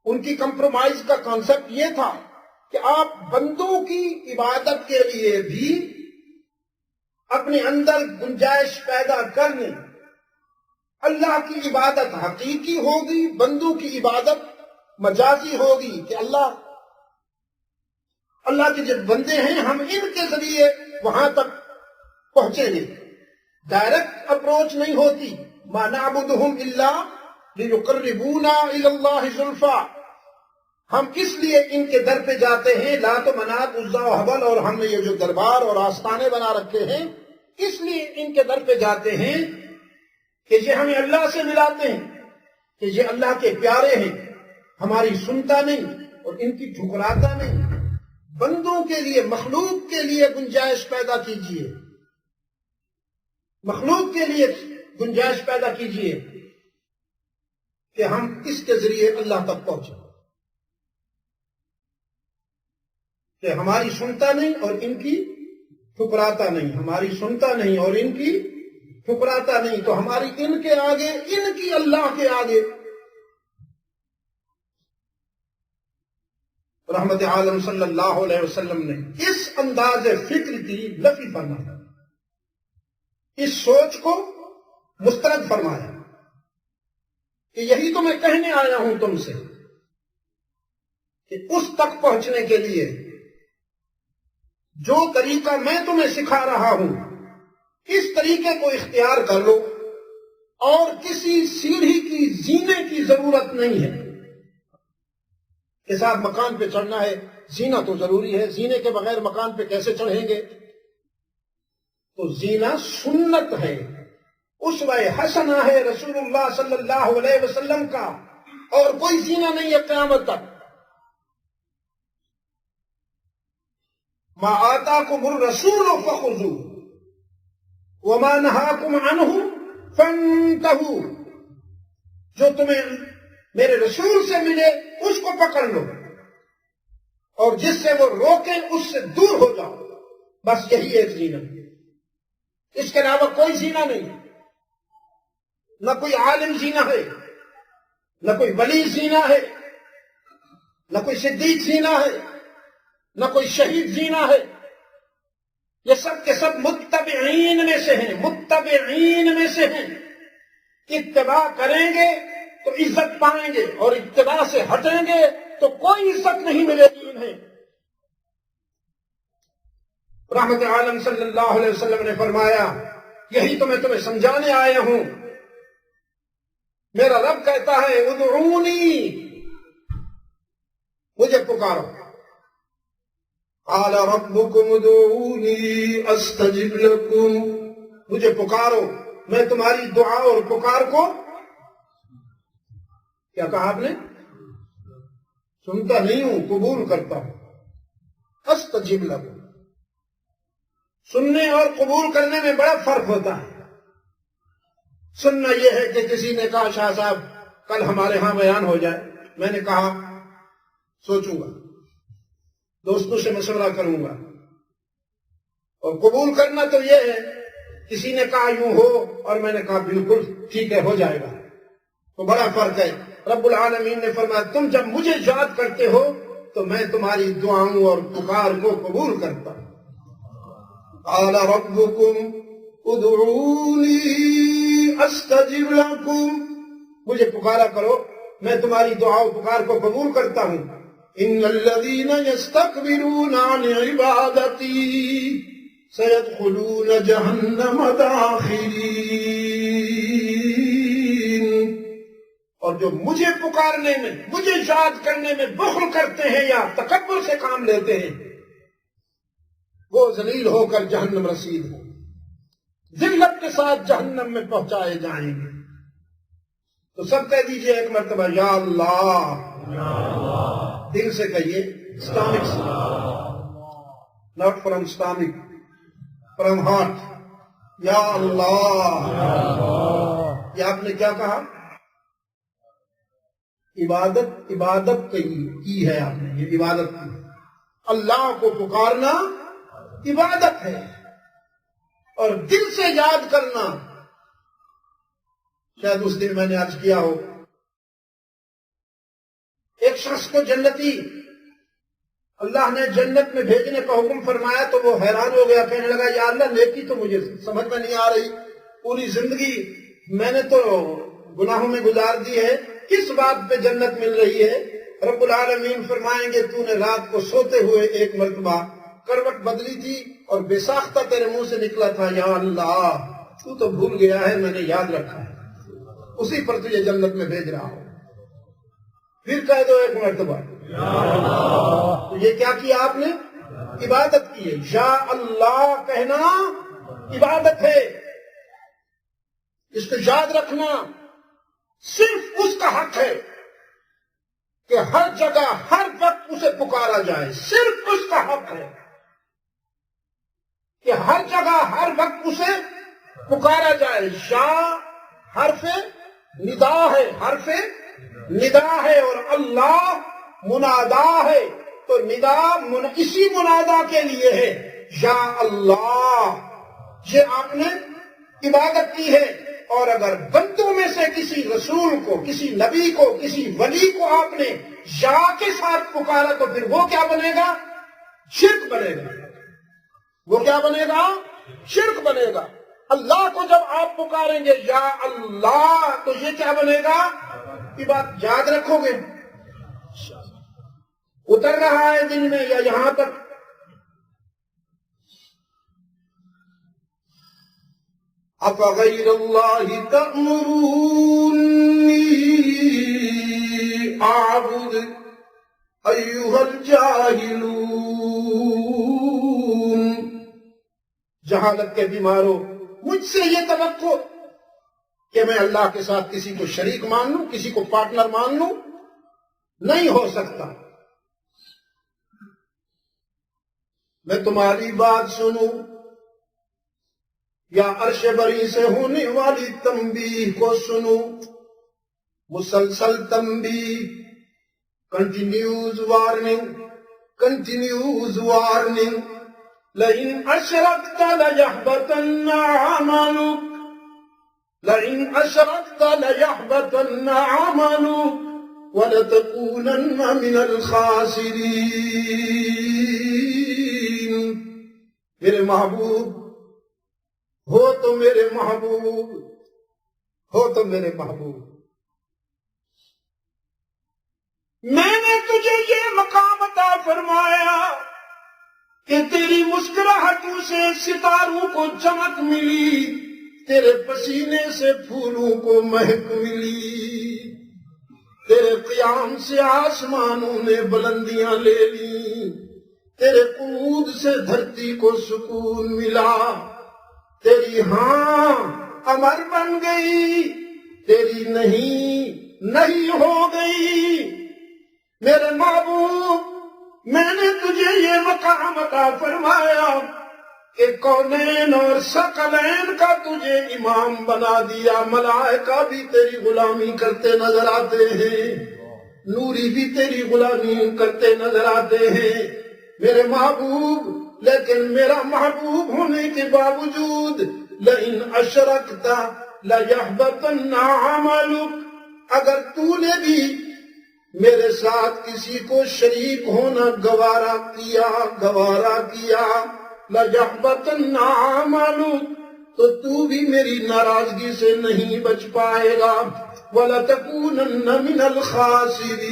ان کی کمپرومائز کا کانسیپٹ یہ تھا کہ آپ بندوں کی عبادت کے لیے بھی اپنے اندر گنجائش پیدا کر لیں۔ اللہ کی عبادت حقیقی ہوگی، بندوں کی عبادت مجازی ہوگی کہ اللہ کے جو بندے ہیں ہم ان کے ذریعے وہاں تک پہنچیں گے۔ ڈائریکٹ اپروچ نہیں ہوتی، ما نعبدہم الا لیقربونا الی اللہ زلفا۔ ہم کس لیے ان کے در پہ جاتے ہیں؟ لات و منات، عزا و حبل، اور ہم نے یہ جو دربار اور آستانے بنا رکھے ہیں، اس لیے ان کے در پہ جاتے ہیں کہ یہ ہمیں اللہ سے ملاتے ہیں، کہ یہ اللہ کے پیارے ہیں، ہماری سنتا نہیں اور ان کی ٹھکراتا نہیں۔ بندوں کے لیے، مخلوق کے لیے گنجائش پیدا کیجئے، مخلوق کے لیے گنجائش پیدا کیجئے کہ ہم اس کے ذریعے اللہ تک پہنچیں، کہ ہماری سنتا نہیں اور ان کی ٹھکراتا نہیں، ہماری سنتا نہیں اور ان کی ٹھکراتا نہیں، تو ہماری ان کے آگے، ان کی اللہ کے آگے۔ رحمت عالم صلی اللہ علیہ وسلم نے اس انداز فکر کی نفی فرمایا، اس سوچ کو مسترد فرمایا کہ یہی تو میں کہنے آیا ہوں تم سے کہ اس تک پہنچنے کے لیے جو طریقہ میں تمہیں سکھا رہا ہوں اس طریقے کو اختیار کر لو، اور کسی سیڑھی کی زینے کی ضرورت نہیں ہے کہ صاحب مکان پہ چڑھنا ہے، زینہ تو ضروری ہے، زینے کے بغیر مکان پہ کیسے چڑھیں گے؟ تو زینہ سنت ہے، اسوہ حسنہ ہے رسول اللہ صلی اللہ علیہ وسلم کا، اور کوئی زینہ نہیں ہے قیامت تک۔ ما آتاکم الرسول فخذوہ وما نہاکم عنہ فانتہوا، جو تمہیں میرے رسول سے ملے اس کو پکڑ لو، اور جس سے وہ روکے اس سے دور ہو جاؤ، بس یہی ایک زینہ، اس کے علاوہ کوئی زینہ نہیں، نہ کوئی عالم زینہ ہے، نہ کوئی ولی زینہ ہے، نہ کوئی صدیق زینہ ہے، نہ کوئی شہید زینہ ہے، یہ سب کے سب متبعین میں سے ہیں، متبعین میں سے ہیں۔ اتباع کریں گے تو عزت پائیں گے، اور اتباع سے ہٹیں گے تو کوئی عزت نہیں ملے گی انہیں۔ رحمت عالم صلی اللہ علیہ وسلم نے فرمایا یہی تو میں تمہیں سمجھانے آیا ہوں، میرا رب کہتا ہے ادعونی، مجھے پکارو، قال ربکم ادعونی استجب لکم، مجھے پکارو میں تمہاری دعا اور پکار کو، کیا کہا آپ نے؟ سنتا نہیں ہوں، قبول کرتا ہوں۔ استجب لکم، سننے اور قبول کرنے میں بڑا فرق ہوتا ہے۔ سننا یہ ہے کہ کسی نے کہا شاہ صاحب کل ہمارے ہاں بیان ہو جائے، میں نے کہا سوچوں گا، دوستوں سے مشورہ کروں گا۔ اور قبول کرنا تو یہ ہے کسی نے کہا یوں ہو اور میں نے کہا بالکل ٹھیک ہے ہو جائے گا، تو بڑا فرق ہے۔ رب العالمین نے فرمایا تم جب مجھے یاد کرتے ہو تو میں تمہاری دعاؤں اور پکار کو قبول کرتا ہوں۔ قال ربکم ادعونی استجب لکم، مجھے پکارا کرو میں تمہاری دعا و پکار کو قبول کرتا ہوں۔ ان الذین یستکبرون عن عبادتی سیدخلون جہنم داخرین، اور جو مجھے پکارنے میں، مجھے یاد کرنے میں بخل کرتے ہیں یا تکبر سے کام لیتے ہیں وہ ذلیل ہو کر جہنم رسید ہوں، ذلت کے ساتھ جہنم میں پہنچائے جائیں گے۔ تو سب کہہ دیجئے ایک مرتبہ یا اللہ، دل سے کہیے، اسلامک سے، not from Islamic, from heart, یا اللہ۔ یہ آپ نے کیا کہا؟ عبادت کی ہے آپ نے، یہ عبادت کی ہے۔ اللہ کو پکارنا عبادت ہے، اور دل سے یاد کرنا، شاید اس دن میں نے عرض کیا ہو، ایک شخص کو جنتی اللہ نے جنت میں بھیجنے کا حکم فرمایا تو وہ حیران ہو گیا، کہنے لگا یا اللہ نیکی تو مجھے سمجھ میں نہیں آ رہی، پوری زندگی میں نے تو گناہوں میں گزار دی ہے، کس بات پہ جنت مل رہی ہے؟ رب العالمین فرمائیں گے تو نے رات کو سوتے ہوئے ایک مرتبہ کروٹ بدلی تھی اور بے ساختہ تیرے منہ سے نکلا تھا یا اللہ، تو تو بھول گیا ہے، میں نے یاد رکھا ہے، اسی پر تجھے جنت میں بھیج رہا ہوں۔ پھر کہہ دو ایک مرتبہ یا اللہ، تو یہ کیا کیا آپ نے؟ عبادت کی ہے۔ یا اللہ کہنا عبادت ہے، اس کو یاد رکھنا صرف اس کا حق ہے کہ ہر جگہ ہر وقت اسے پکارا جائے، صرف اس کا حق ہے کہ ہر جگہ ہر وقت اسے پکارا جائے۔ یا حرف ندا ہے، حرف ندا ہے، اور اللہ منادا ہے، تو ندا اسی منادا کے لیے ہے، یا اللہ۔ یہ آپ نے عبادت کی ہے، اور اگر بندوں میں سے کسی رسول کو، کسی نبی کو، کسی ولی کو آپ نے یا کے ساتھ پکارا تو پھر وہ کیا بنے گا؟ شرک بنے گا۔ وہ کیا بنے گا؟ شرک بنے گا۔ اللہ کو جب آپ پکاریں گے یا اللہ تو یہ کیا بنے گا؟ یہ بات یاد رکھو گے؟ اتر رہا ہے دل میں یا یہاں تک؟ افغیر اللہ تأمرونی اعبد ایھا الجاہلون۔ جہالت کے بیماروں، مجھ سے یہ توقع کہ میں اللہ کے ساتھ کسی کو شریک مان لوں، کسی کو پارٹنر مان لوں، نہیں ہو سکتا۔ میں تمہاری بات سنوں یا عرش بری سے ہونے والی تنبیہ کو سنوں، مسلسل تنبیہ، کنٹینیوز وارننگ، کنٹینیوز وارننگ۔ لئن اشرکت لیحبطن عملک، لئن اشرکت لیحبطن عملک ولتکونن من الخاسرین۔ میرے محبوب ہو تو میرے محبوب، ہو تو میرے محبوب، میں نے تجھے یہ مقام عطا فرمایا کہ تیری مسکراہٹوں سے ستاروں کو چمک ملی، تیرے پسینے سے پھولوں کو مہک ملی، تیرے قیام سے آسمانوں نے بلندیاں لے لی، تیرے قعود سے دھرتی کو سکون ملا، تیری ہاں امر بن گئی، تیری نہیں ہو گئی۔ میرے محبوب، میں نے تجھے یہ مقام عطا فرمایا کہ کونین اور ثقلین کا تجھے امام بنا دیا۔ ملائکہ بھی تیری غلامی کرتے نظر آتے ہیں، نوری بھی تیری غلامی کرتے نظر آتے ہیں میرے محبوب، لیکن میرا محبوب ہونے کے باوجود لئن اشرکت لیحبطن عملک، اگر تو نے بھی میرے ساتھ کسی کو شریک ہونا گوارا کیا لیحبطن عملک، تو تو بھی میری ناراضگی سے نہیں بچ پائے گا، وَلَتَكُونَنَّ مِنَ الْخَاسِرِينَ،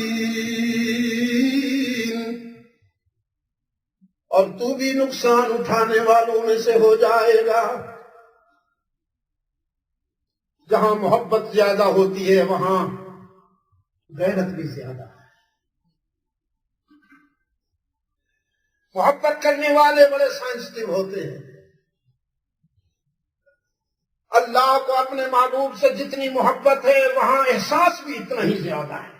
اور تو بھی نقصان اٹھانے والوں میں سے ہو جائے گا۔ جہاں محبت زیادہ ہوتی ہے وہاں غیرت بھی زیادہ ہے۔ محبت کرنے والے بڑے سینسٹیو ہوتے ہیں۔ اللہ کو اپنے محبوب سے جتنی محبت ہے وہاں احساس بھی اتنا ہی زیادہ ہے۔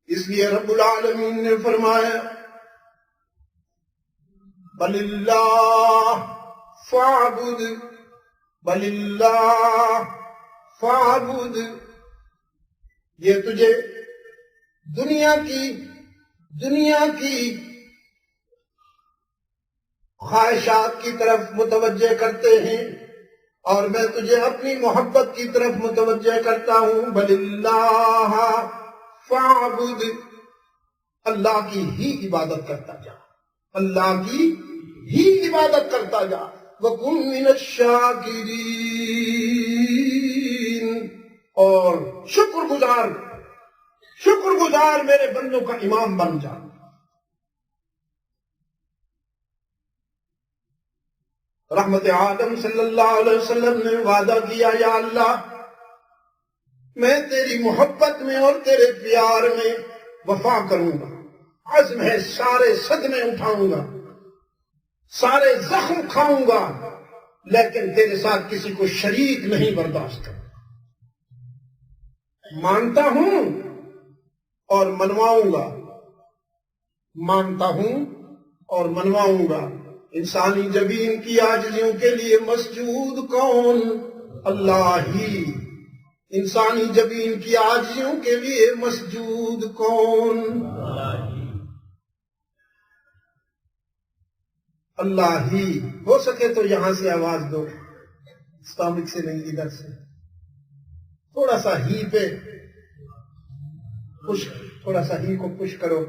اس لیے رب العالمین نے فرمایا بل اللہ فاعبد، بل اللہ فاعبد، یہ تجھے دنیا کی خواہشات کی طرف متوجہ کرتے ہیں، اور میں تجھے اپنی محبت کی طرف متوجہ کرتا ہوں۔ بل اللہ فاعبد، اللہ کی ہی عبادت کرتا جا، اللہ کی ہی عبادت کرتا جا۔ وَكُن مِّنَ الشَّاكِرِينَ، اور شکر گزار میرے بندوں کا امام بن جا۔ رحمت عالم صلی اللہ علیہ وسلم نے وعدہ کیا، یا اللہ میں تیری محبت میں اور تیرے پیار میں وفا کروں گا، عزم ہے سارے صدمے اٹھاؤں گا، سارے زخم کھاؤں گا، لیکن تیرے ساتھ کسی کو شریک نہیں برداشت کروں۔ مانتا ہوں اور منواؤں گا، مانتا ہوں اور منواؤں گا۔ انسانی جبین کی عاجزیوں کے لیے مسجود کون؟ اللہ ہی۔ انسانی جبین کی عاجزیوں کے لیے مسجود کون؟ اللہ ہی۔ ہو سکے تو یہاں سے آواز دو، اسلامک سے نہیں، ادھر سے تھوڑا سا ہی پہ پش، تھوڑا سا ہی کو پش کرو۔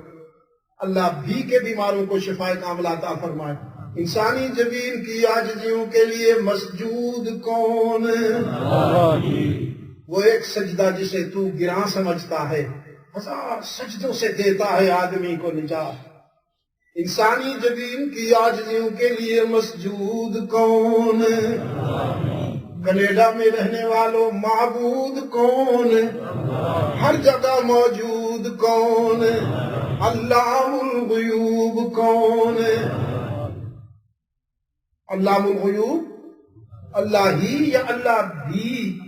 اللہ بھی کے بیماروں کو شفائے کاملہ عطا فرمائے۔ انسانی جبین کی عاجزیوں کے لیے مسجود کون؟ وہ ایک سجدہ جسے تو گراں سمجھتا ہے، ہزار سجدوں سے دیتا ہے آدمی کو نجات۔ انسانی جبین کی عاجزیوں کے لیے مسجود کون؟ کینیڈا میں رہنے والوں معبود کون؟ ہر جگہ موجود کون؟ علام الغیوب کون؟ علام الغیوب اللہ ہی یا اللہ بھی؟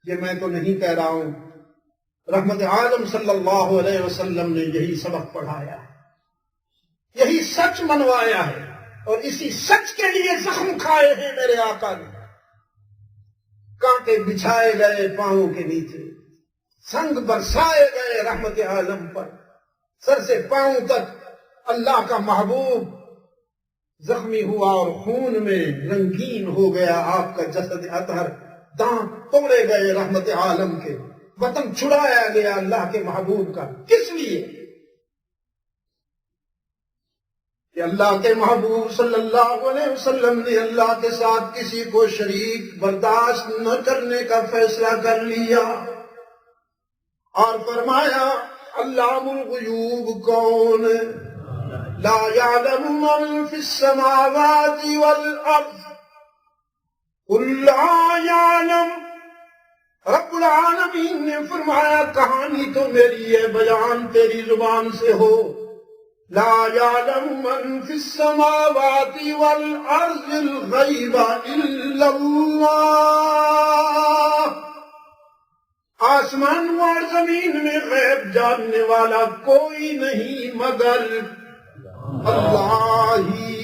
یہ میں تو نہیں کہہ رہا ہوں، رحمت عالم صلی اللہ علیہ وسلم نے یہی سبق پڑھایا ہے، یہی سچ منوایا ہے، اور اسی سچ کے لیے زخم کھائے ہیں میرے آقا نے۔ کانٹے بچھائے گئے پاؤں کے نیچے، سنگ برسائے گئے رحمت عالم پر، سر سے پاؤں تک اللہ کا محبوب زخمی ہوا اور خون میں رنگین ہو گیا آپ کا جسد اطہر، دانت توڑے گئے رحمت عالم کے، وطن چھڑایا گیا اللہ کے محبوب کا۔ کس لیے؟ کہ اللہ کے محبوب صلی اللہ علیہ وسلم نے اللہ کے ساتھ کسی کو شریک برداشت نہ کرنے کا فیصلہ کر لیا، اور فرمایا علام الغیوب کون؟ لا يعلم من في السماوات والارض قل لا يعلم۔ رب العالمین نے فرمایا کہانی تو میری ہے، بیان تیری زبان سے ہو۔ لا يعلم من في السماوات والارض الغیب الا اللہ۔ آسمان اور زمین میں غیب جاننے والا کوئی نہیں مگر اللہ ہی۔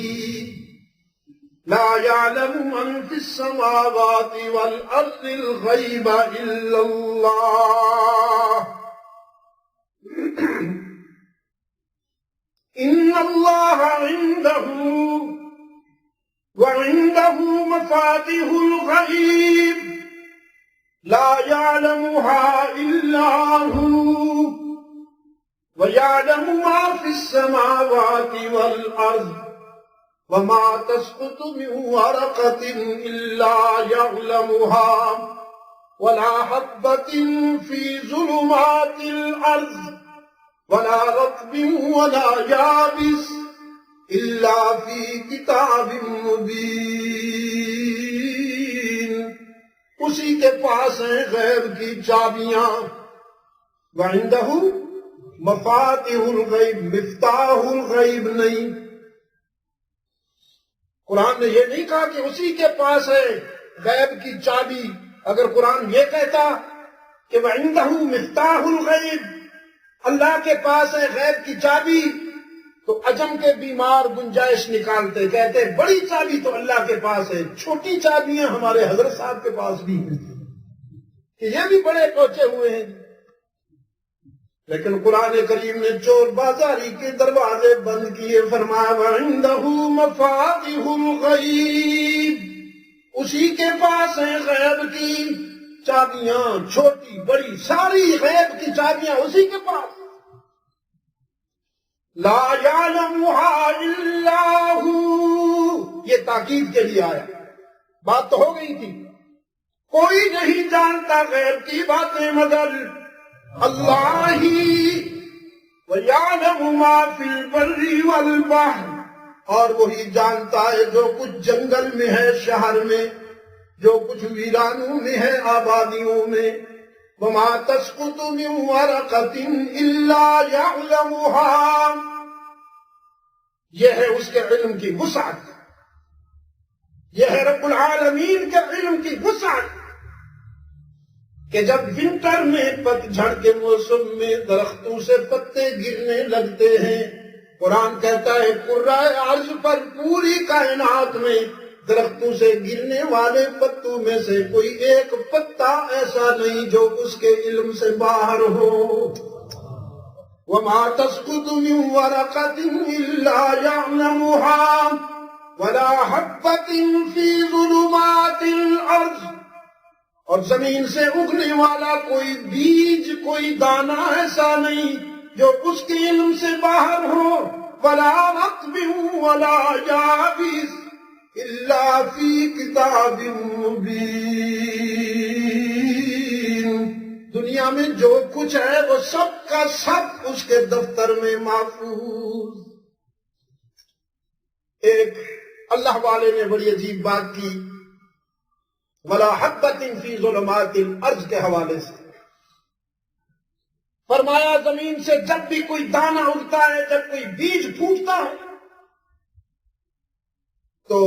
لا يعلم من في السماوات والارض الغیب الا اللہ۔ ان اللہ عنده وعنده مفاتيح الغیب لا يعلمها الا هو ويعلم ما في السماوات والارض وما تسقط من ورقة الا يعلمها ولا حبة في ظلمات الارض ولا رطب ولا يابس الا في كتاب مبين۔ اسی کے پاس ہیں غیب کی چابیاں، وعنده مفاتیح الغیب، مفتاح الغیب نہیں۔ قرآن نے یہ نہیں کہا کہ اسی کے پاس ہے غیب کی چابی۔ اگر قرآن یہ کہتا کہ وعنده مفتاح الغیب، اللہ کے پاس ہے غیب کی چابی، تو عجم کے بیمار گنجائش نکالتے، کہتے بڑی چابی تو اللہ کے پاس ہے، چھوٹی چابیاں ہمارے حضرت صاحب کے پاس بھی ہیں کہ یہ بھی بڑے پہنچے ہوئے ہیں۔ لیکن قرآن کریم نے چور بازاری کے دروازے بند کیے، فرمایا وعنده مفاتیح الغیب، اسی کے پاس ہیں غیب کی چابیاں، چھوٹی بڑی ساری غیب کی چابیاں اسی کے پاس۔ لا يعلمها الا هو، یہ تاکید کے لیے آیا، بات تو ہو گئی تھی، کوئی نہیں جانتا غیب کی باتیں مگر اللہ ہی۔ وَيَعْلَمُ مَا فِي الْبَرِّ وَالْبَحْرِ، اور وہی جانتا ہے جو کچھ جنگل میں ہے، شہر میں، جو کچھ ویرانوں میں ہے، آبادیوں میں۔ وَمَا تَسْقُطُ مِنْ وَرَقَةٍ إِلَّا يَعْلَمُهَا، یہ ہے اس کے علم کی وسعت، یہ ہے رب العالمین کے علم کی وسعت کہ جب ونٹر میں پتجھڑ کے موسم میں درختوں سے پتے گرنے لگتے ہیں، قرآن کہتا ہے کرۂ ارض پر پوری کائنات میں درختوں سے گرنے والے پتوں میں سے کوئی ایک پتا ایسا نہیں جو اس کے علم سے باہر ہو۔ وَمَا تَسْقُطُ مِن وَرَقَةٍ إِلَّا يَعْلَمُهَا وَلَا حَبَّةٍ فِي ظُلُمَاتِ الْأَرْضِ، اور زمین سے اگنے والا کوئی بیج، کوئی دانہ ایسا نہیں جو اس کے علم سے باہر ہو۔ وَلَا رَطْبٍ وَلَا يَابِسٍ إِلَّا فِي كِتَابٍ مُبِينٍ۔ دنیا میں جو کچھ ہے وہ سب کا سب اس کے دفتر میں محفوظ۔ ایک اللہ والے نے بڑی عجیب بات کی وَلَا حَبَّةٍ فِي ظُلُمَاتِ الْأَرْضِ کے حوالے سے، فرمایا زمین سے جب بھی کوئی دانہ اگتا ہے، جب کوئی بیج پھوٹتا ہے تو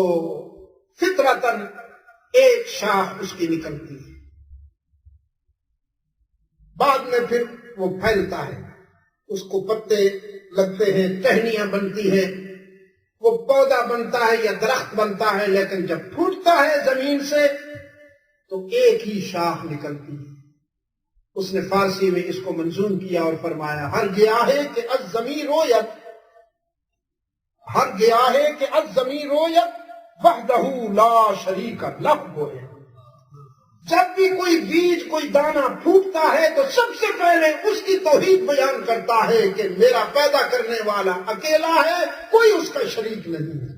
فطرتاً ایک شاخ اس کی نکلتی ہے، بعد میں پھر وہ پھیلتا ہے، اس کو پتے لگتے ہیں، ٹہنیاں بنتی ہیں، وہ پودا بنتا ہے یا درخت بنتا ہے، لیکن جب پھوٹتا ہے زمین سے تو ایک ہی شاخ نکلتی ہے۔ اس نے فارسی میں اس کو منظوم کیا اور فرمایا ہر گیاہے کہ الزمین رویت، ہر گیاہے کہ الزمین رویت وحدہ لا شریک لہ گویا۔ جب بھی کوئی بیج، کوئی دانہ پھوٹتا ہے تو سب سے پہلے اس کی توحید بیان کرتا ہے کہ میرا پیدا کرنے والا اکیلا ہے، کوئی اس کا شریک نہیں ہے۔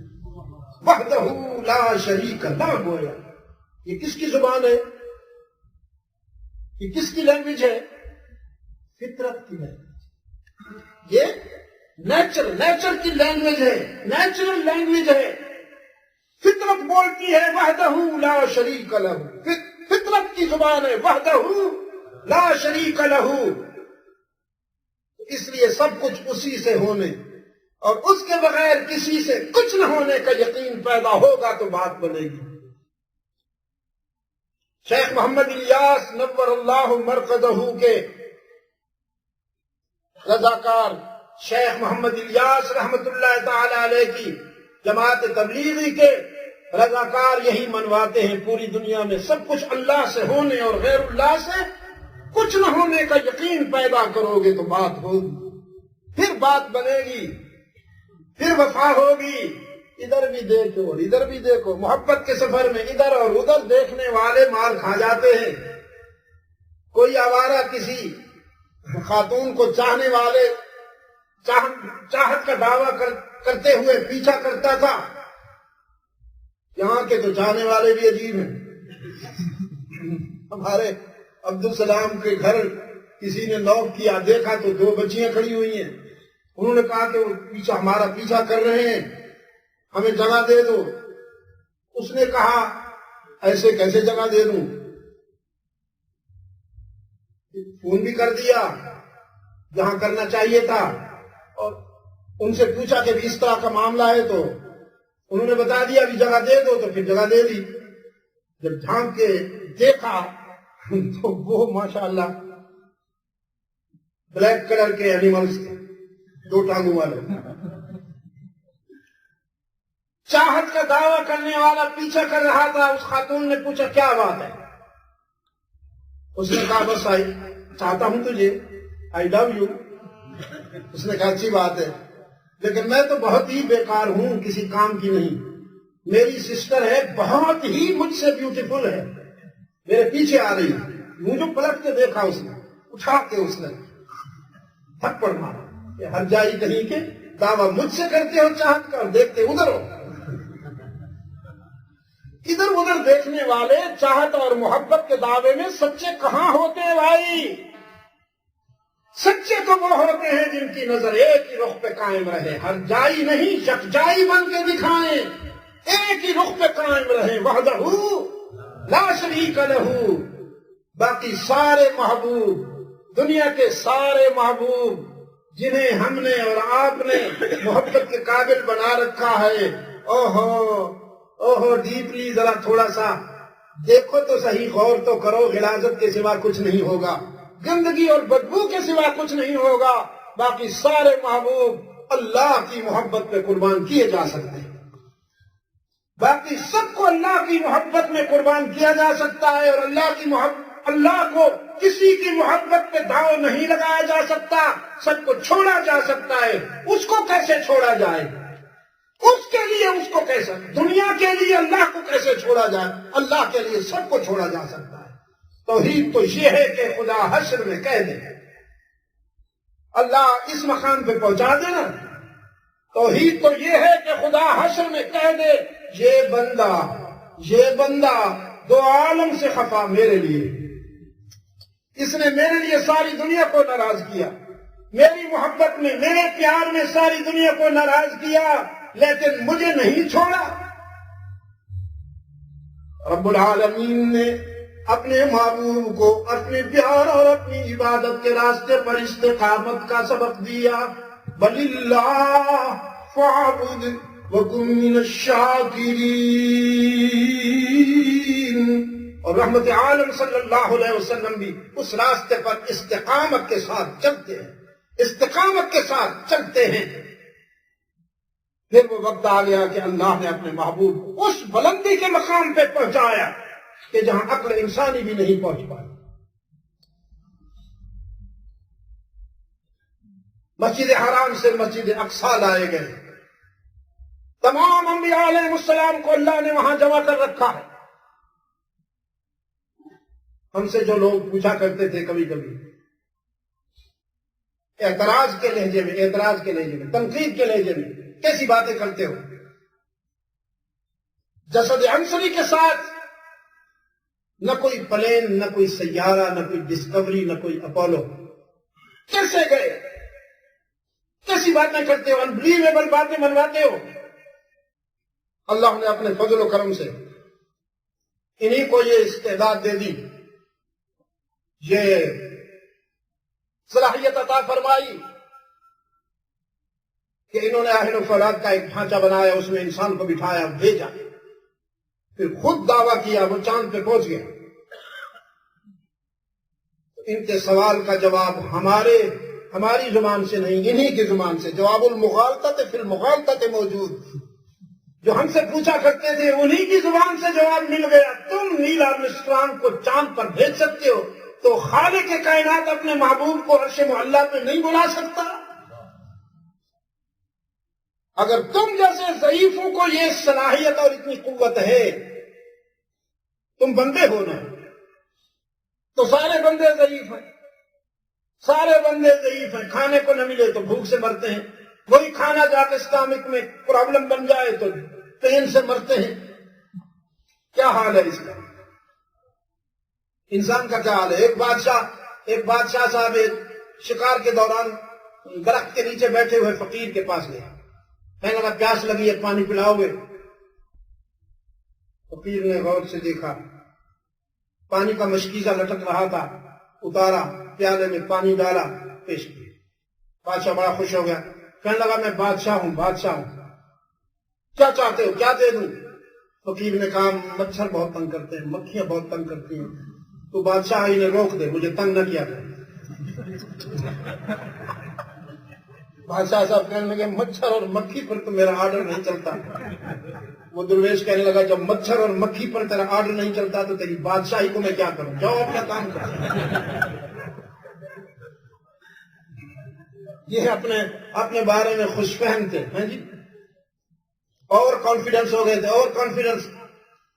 وحدہ لا شریک لہ گویا۔ یہ کس کی زبان ہے؟ یہ کس کی لینگویج ہے؟ فطرت کی لینگویج، یہ نیچر کی لینگویج ہے، نیچرل لینگویج ہے۔ فطرت بولتی ہے وحدہ لا شریک لہ، فطرت کی زبان ہے وحدہ لا شریک لہ۔ اس لیے سب کچھ اسی سے ہونے اور اس کے بغیر کسی سے کچھ نہ ہونے کا یقین پیدا ہوگا تو بات بنے گی۔ شیخ محمد الیاس نور اللہ مرقدہ کے رضاکار شیخ محمد الیاس رحمت اللہ تعالی علیہ کی جماعت تبلیغی کے رضاکار یہی منواتے ہیں پوری دنیا میں سب کچھ اللہ سے ہونے اور غیر اللہ سے کچھ نہ ہونے کا یقین پیدا کرو گے تو بات ہوگی، پھر بات بنے گی، پھر وفا ہوگی۔ ادھر بھی دیکھو اور ادھر بھی دیکھو، محبت کے سفر میں ادھر اور ادھر دیکھنے والے مال کھا جاتے ہیں۔ کوئی آوارہ کسی خاتون کو چاہنے والے چاہت کا دعویٰ کرتے ہوئے پیچھا کرتا تھا۔ یہاں کے تو چاہنے والے بھی عجیب ہیں۔ ہمارے عبدالسلام کے گھر کسی نے نوک کیا، دیکھا تو دو بچیاں کھڑی ہوئی ہیں، انہوں نے کہا کہ وہ ہمارا پیچھا کر رہے ہیں، ہمیں جگہ دے دو۔ اس نے کہا ایسے کیسے جگہ دے دوں؟ فون بھی کر دیا جہاں کرنا چاہیے تھا اور ان سے پوچھا کہ اس طرح کا معاملہ ہے تو انہوں نے بتا دیا بھی جگہ دے دو، تو پھر جگہ دے دی۔ جب جھانک کے دیکھا تو وہ ماشاءاللہ بلیک کلر کے اینیملز تھے، دو ٹانگوں والے۔ چاہت کا دعویٰ کرنے والا پیچھا کر رہا تھا، اس خاتون نے پوچھا کیا بات ہے؟ اس نے کہا بس چاہتا ہوں تجھے، آئی لو یو۔ اس نے کہا اچھی بات ہے، لیکن میں تو بہت ہی بیکار ہوں، کسی کام کی نہیں۔ میری سسٹر ہے، بہت ہی مجھ سے بیوٹیفل ہے، میرے پیچھے آ رہی ہے۔ مجھے پلٹ کے دیکھا، اس نے اٹھا کے اس نے تھپڑ مارا کہ ہر جائی کہیں کے دعویٰ مجھ سے کرتے ہو چاہت کا اور دیکھتے ادھر ہو۔ ادھر ادھر دیکھنے والے چاہت اور محبت کے دعوے میں سچے کہاں ہوتے ہیں بھائی؟ سچے تو وہ ہوتے ہیں جن کی نظر ایک ہی رخ پہ قائم رہے، ہر جائی نہیں، یکجائی بن کے دکھائیں، ایک ہی رخ پہ قائم رہے، وحدہ لا شریک لہ۔ باقی سارے محبوب، دنیا کے سارے محبوب جنہیں ہم نے اور آپ نے محبت کے قابل بنا رکھا ہے، اوہو ڈیپلی ذرا تھوڑا سا دیکھو تو صحیح، غور تو کرو، غلاظت کے سوا کچھ نہیں ہوگا، گندگی اور بدبو کے سوا کچھ نہیں ہوگا، باقی سارے محبوب اللہ کی محبت پہ قربان کیے جا سکتے ہیں، باقی سب کو اللہ کی محبت میں قربان کیا جا سکتا ہے، اور اللہ کو کسی کی محبت پہ داؤ نہیں لگایا جا سکتا، سب کو چھوڑا جا سکتا ہے۔ اس کو کیسے چھوڑا جائے؟ اس کے لیے اس کو کیسے، دنیا کے لیے اللہ کو کیسے چھوڑا جائے؟ اللہ کے لیے سب کو چھوڑا جا سکتا ہے۔ توحید تو یہ ہے کہ خدا حشر میں کہہ دے، اللہ اس مقام پہ پہنچا دے نا، توحید تو یہ ہے کہ خدا حشر میں کہہ دے یہ بندہ دو عالم سے خفا میرے لیے، اس نے میرے لیے ساری دنیا کو ناراض کیا، میری محبت میں، میرے پیار میں ساری دنیا کو ناراض کیا، لیکن مجھے نہیں چھوڑا۔ رب العالمین نے اپنے محبوب کو اپنے پیار اور اپنی عبادت کے راستے پر استقامت کا سبق دیا، بل اللہ فاعبد وکن من الشاکرین۔ اور رحمت عالم صلی اللہ علیہ وسلم بھی اس راستے پر استقامت کے ساتھ چلتے ہیں، استقامت کے ساتھ چلتے ہیں۔ پھر وہ وقت آ گیا کہ اللہ نے اپنے محبوب کو اس بلندی کے مقام پہ پہنچایا کہ جہاں عقل انسانی بھی نہیں پہنچ پائی۔ مسجد حرام سے مسجد اقصی لائے گئے، تمام انبیاء علیہ السلام کو اللہ نے وہاں جمع کر رکھا ہے۔ ہم سے جو لوگ پوچھا کرتے تھے کبھی کبھی اعتراض کے لہجے میں، تنقید کے لہجے میں، کیسی باتیں کرتے ہو؟ جسد عنصری کے ساتھ نہ کوئی پلین، نہ کوئی سیارہ، نہ کوئی ڈسکوری، نہ کوئی اپولو، کیسے گئے؟ کیسی باتیں کرتے ہو؟ انبلیویبل باتیں منواتے ہو۔ اللہ نے اپنے فضل و کرم سے انہی کو یہ استعداد دے دی، یہ صلاحیت عطا فرمائی کہ انہوں نے اہل و فولاد کا ایک ڈھانچہ بنایا، اس میں انسان کو بٹھایا، بھیجا، پھر خود دعویٰ کیا، وہ چاند پہ پہنچ گیا۔ ان کے سوال کا جواب ہماری زبان سے نہیں، انہی کی زبان سے، جواب المغالطۃ فی المغالطۃ موجود، جو ہم سے پوچھا کرتے تھے انہی کی زبان سے جواب مل گیا۔ تم نیل آرمسٹرانگ کو چاند پر بھیج سکتے ہو تو خالق کائنات اپنے محبوب کو عرش معلیٰ پہ نہیں بلا سکتا؟ اگر تم جیسے ضعیفوں کو یہ صلاحیت اور اتنی قوت ہے، تم بندے ہو نا، تو سارے بندے ضعیف ہیں، سارے بندے ضعیف ہیں، کھانے کو نہ ملے تو بھوک سے مرتے ہیں، وہی کھانا جا کے اسٹامک میں پرابلم بن جائے تو پین سے مرتے ہیں۔ کیا حال ہے اس کا؟ انسان کا کیا حال ہے؟ ایک بادشاہ صاحب ایک شکار کے دوران درخت کے نیچے بیٹھے ہوئے فقیر کے پاس گئے، کہنے لگا پیاس لگی ہے، پانی پلاؤ گے؟ فقیر نے غور سے دیکھا، پانی کا مشکیزہ لٹک رہا تھا، اتارا، پیالے میں پانی ڈالا، پیش کیا۔ بادشاہ بڑا خوش ہو گیا، کہنے لگا میں بادشاہ ہوں، کیا چاہتے ہو، کیا دے دوں؟ فقیر نے کہا مچھر بہت تنگ کرتے ہیں، مکھیاں بہت تنگ کرتی ہیں، تو بادشاہ انہیں روک دے، مجھے تنگ نہ کیا کرے۔ بادشاہ صاحب کہنے لگے مچھر اور مکھی پر تو میرا آرڈر نہیں چلتا۔ وہ درویش کہنے لگا جب مچھر اور مکھی پر تیرا آرڈر نہیں چلتا تو تیری بادشاہی کو میں کیا کروں، جاؤ اپنا کام کرو۔ یہ اپنے بارے میں خوش فہم تھے، ہیں جی، اور کانفیڈنس ہو گئے تھے، اور کانفیڈنس۔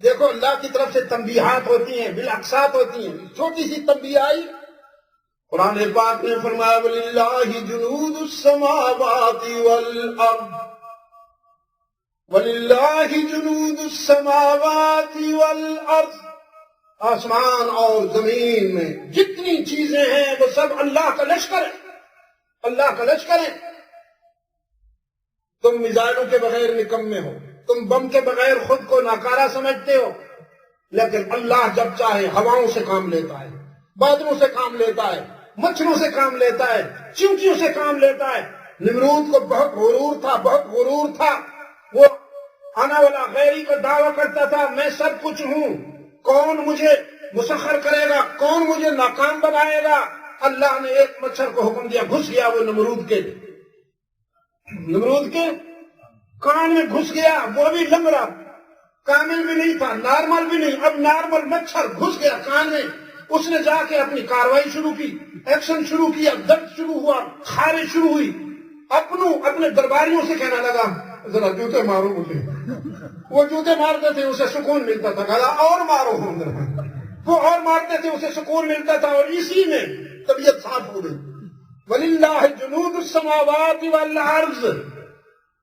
دیکھو اللہ کی طرف سے تنبیہات ہوتی ہیں، بالاقساط ہوتی ہیں، چھوٹی سی تنبیہ آئی، قرآن پاک نے فرمایا وَلِلَّهِ جُنُودُ السَّمَاوَاتِ وَالْأَرْضِ، وَلِلَّهِ جُنُودُ السَّمَاوَاتِ وَالْأَرْضِ، آسمان اور زمین میں جتنی چیزیں ہیں وہ سب اللہ کا لشکر ہے، اللہ کا لشکر ہے۔ تم میزائلوں کے بغیر نکمے ہو، تم بم کے بغیر خود کو ناکارہ سمجھتے ہو، لیکن اللہ جب چاہے ہواؤں سے کام لیتا ہے، بادلوں سے کام لیتا ہے، مچھروں سے کام لیتا ہے، چیونٹیوں سے کام لیتا ہے۔ نمرود کو بہت غرور تھا، وہ آنا والا غیری کو دعویٰ کرتا تھا میں سب کچھ ہوں، کون مجھے مسخر کرے گا، کون مجھے ناکام بنائے گا؟ اللہ نے ایک مچھر کو حکم دیا، گھس گیا وہ نمرود کے کان میں گھس گیا، وہ بھی لنگڑا، کامل بھی نہیں تھا، نارمل بھی نہیں، اب نارمل مچھر گھس گیا کان میں۔ اس نے جا کے اپنی کاروائی شروع کی، ایکشن شروع کیا، درد شروع ہوا، خارش شروع ہوئی، اپنے درباریوں سے کہنے لگا ذرا جوتے مارو مجھے۔ وہ جوتے مارتے تھے، اسے سکون ملتا تھا، کہا اور مارو، وہ اور مارتے تھے، اسے سکون ملتا تھا، اور اسی میں طبیعت صاف ہو گئی۔ وَلِلَّهِ جُنُودُ السَّمَاوَاتِ وَالْأَرْضِ،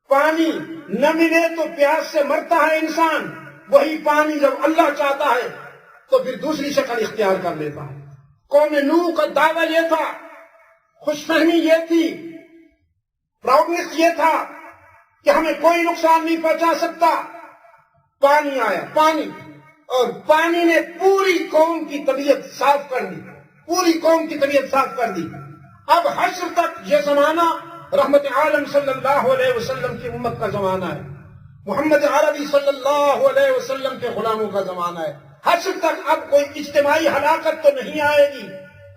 پانی نہ ملے تو پیاس سے مرتا ہے انسان، وہی پانی جب اللہ چاہتا ہے تو پھر دوسری شکل اختیار کر لیتا ہے۔ قوم نوح کا دعویٰ یہ تھا، خوش فہمی یہ تھی، پراؤڈنس یہ تھا کہ ہمیں کوئی نقصان نہیں پہنچا سکتا۔ پانی آیا، پانی، اور پانی نے پوری قوم کی طبیعت صاف کر دی، پوری قوم کی طبیعت صاف کر دی۔ اب حشر تک یہ زمانہ رحمت عالم صلی اللہ علیہ وسلم کی امت کا زمانہ ہے، محمد عربی صلی اللہ علیہ وسلم کے غلاموں کا زمانہ ہے۔ حشر تک اب کوئی اجتماعی ہلاکت تو نہیں آئے گی۔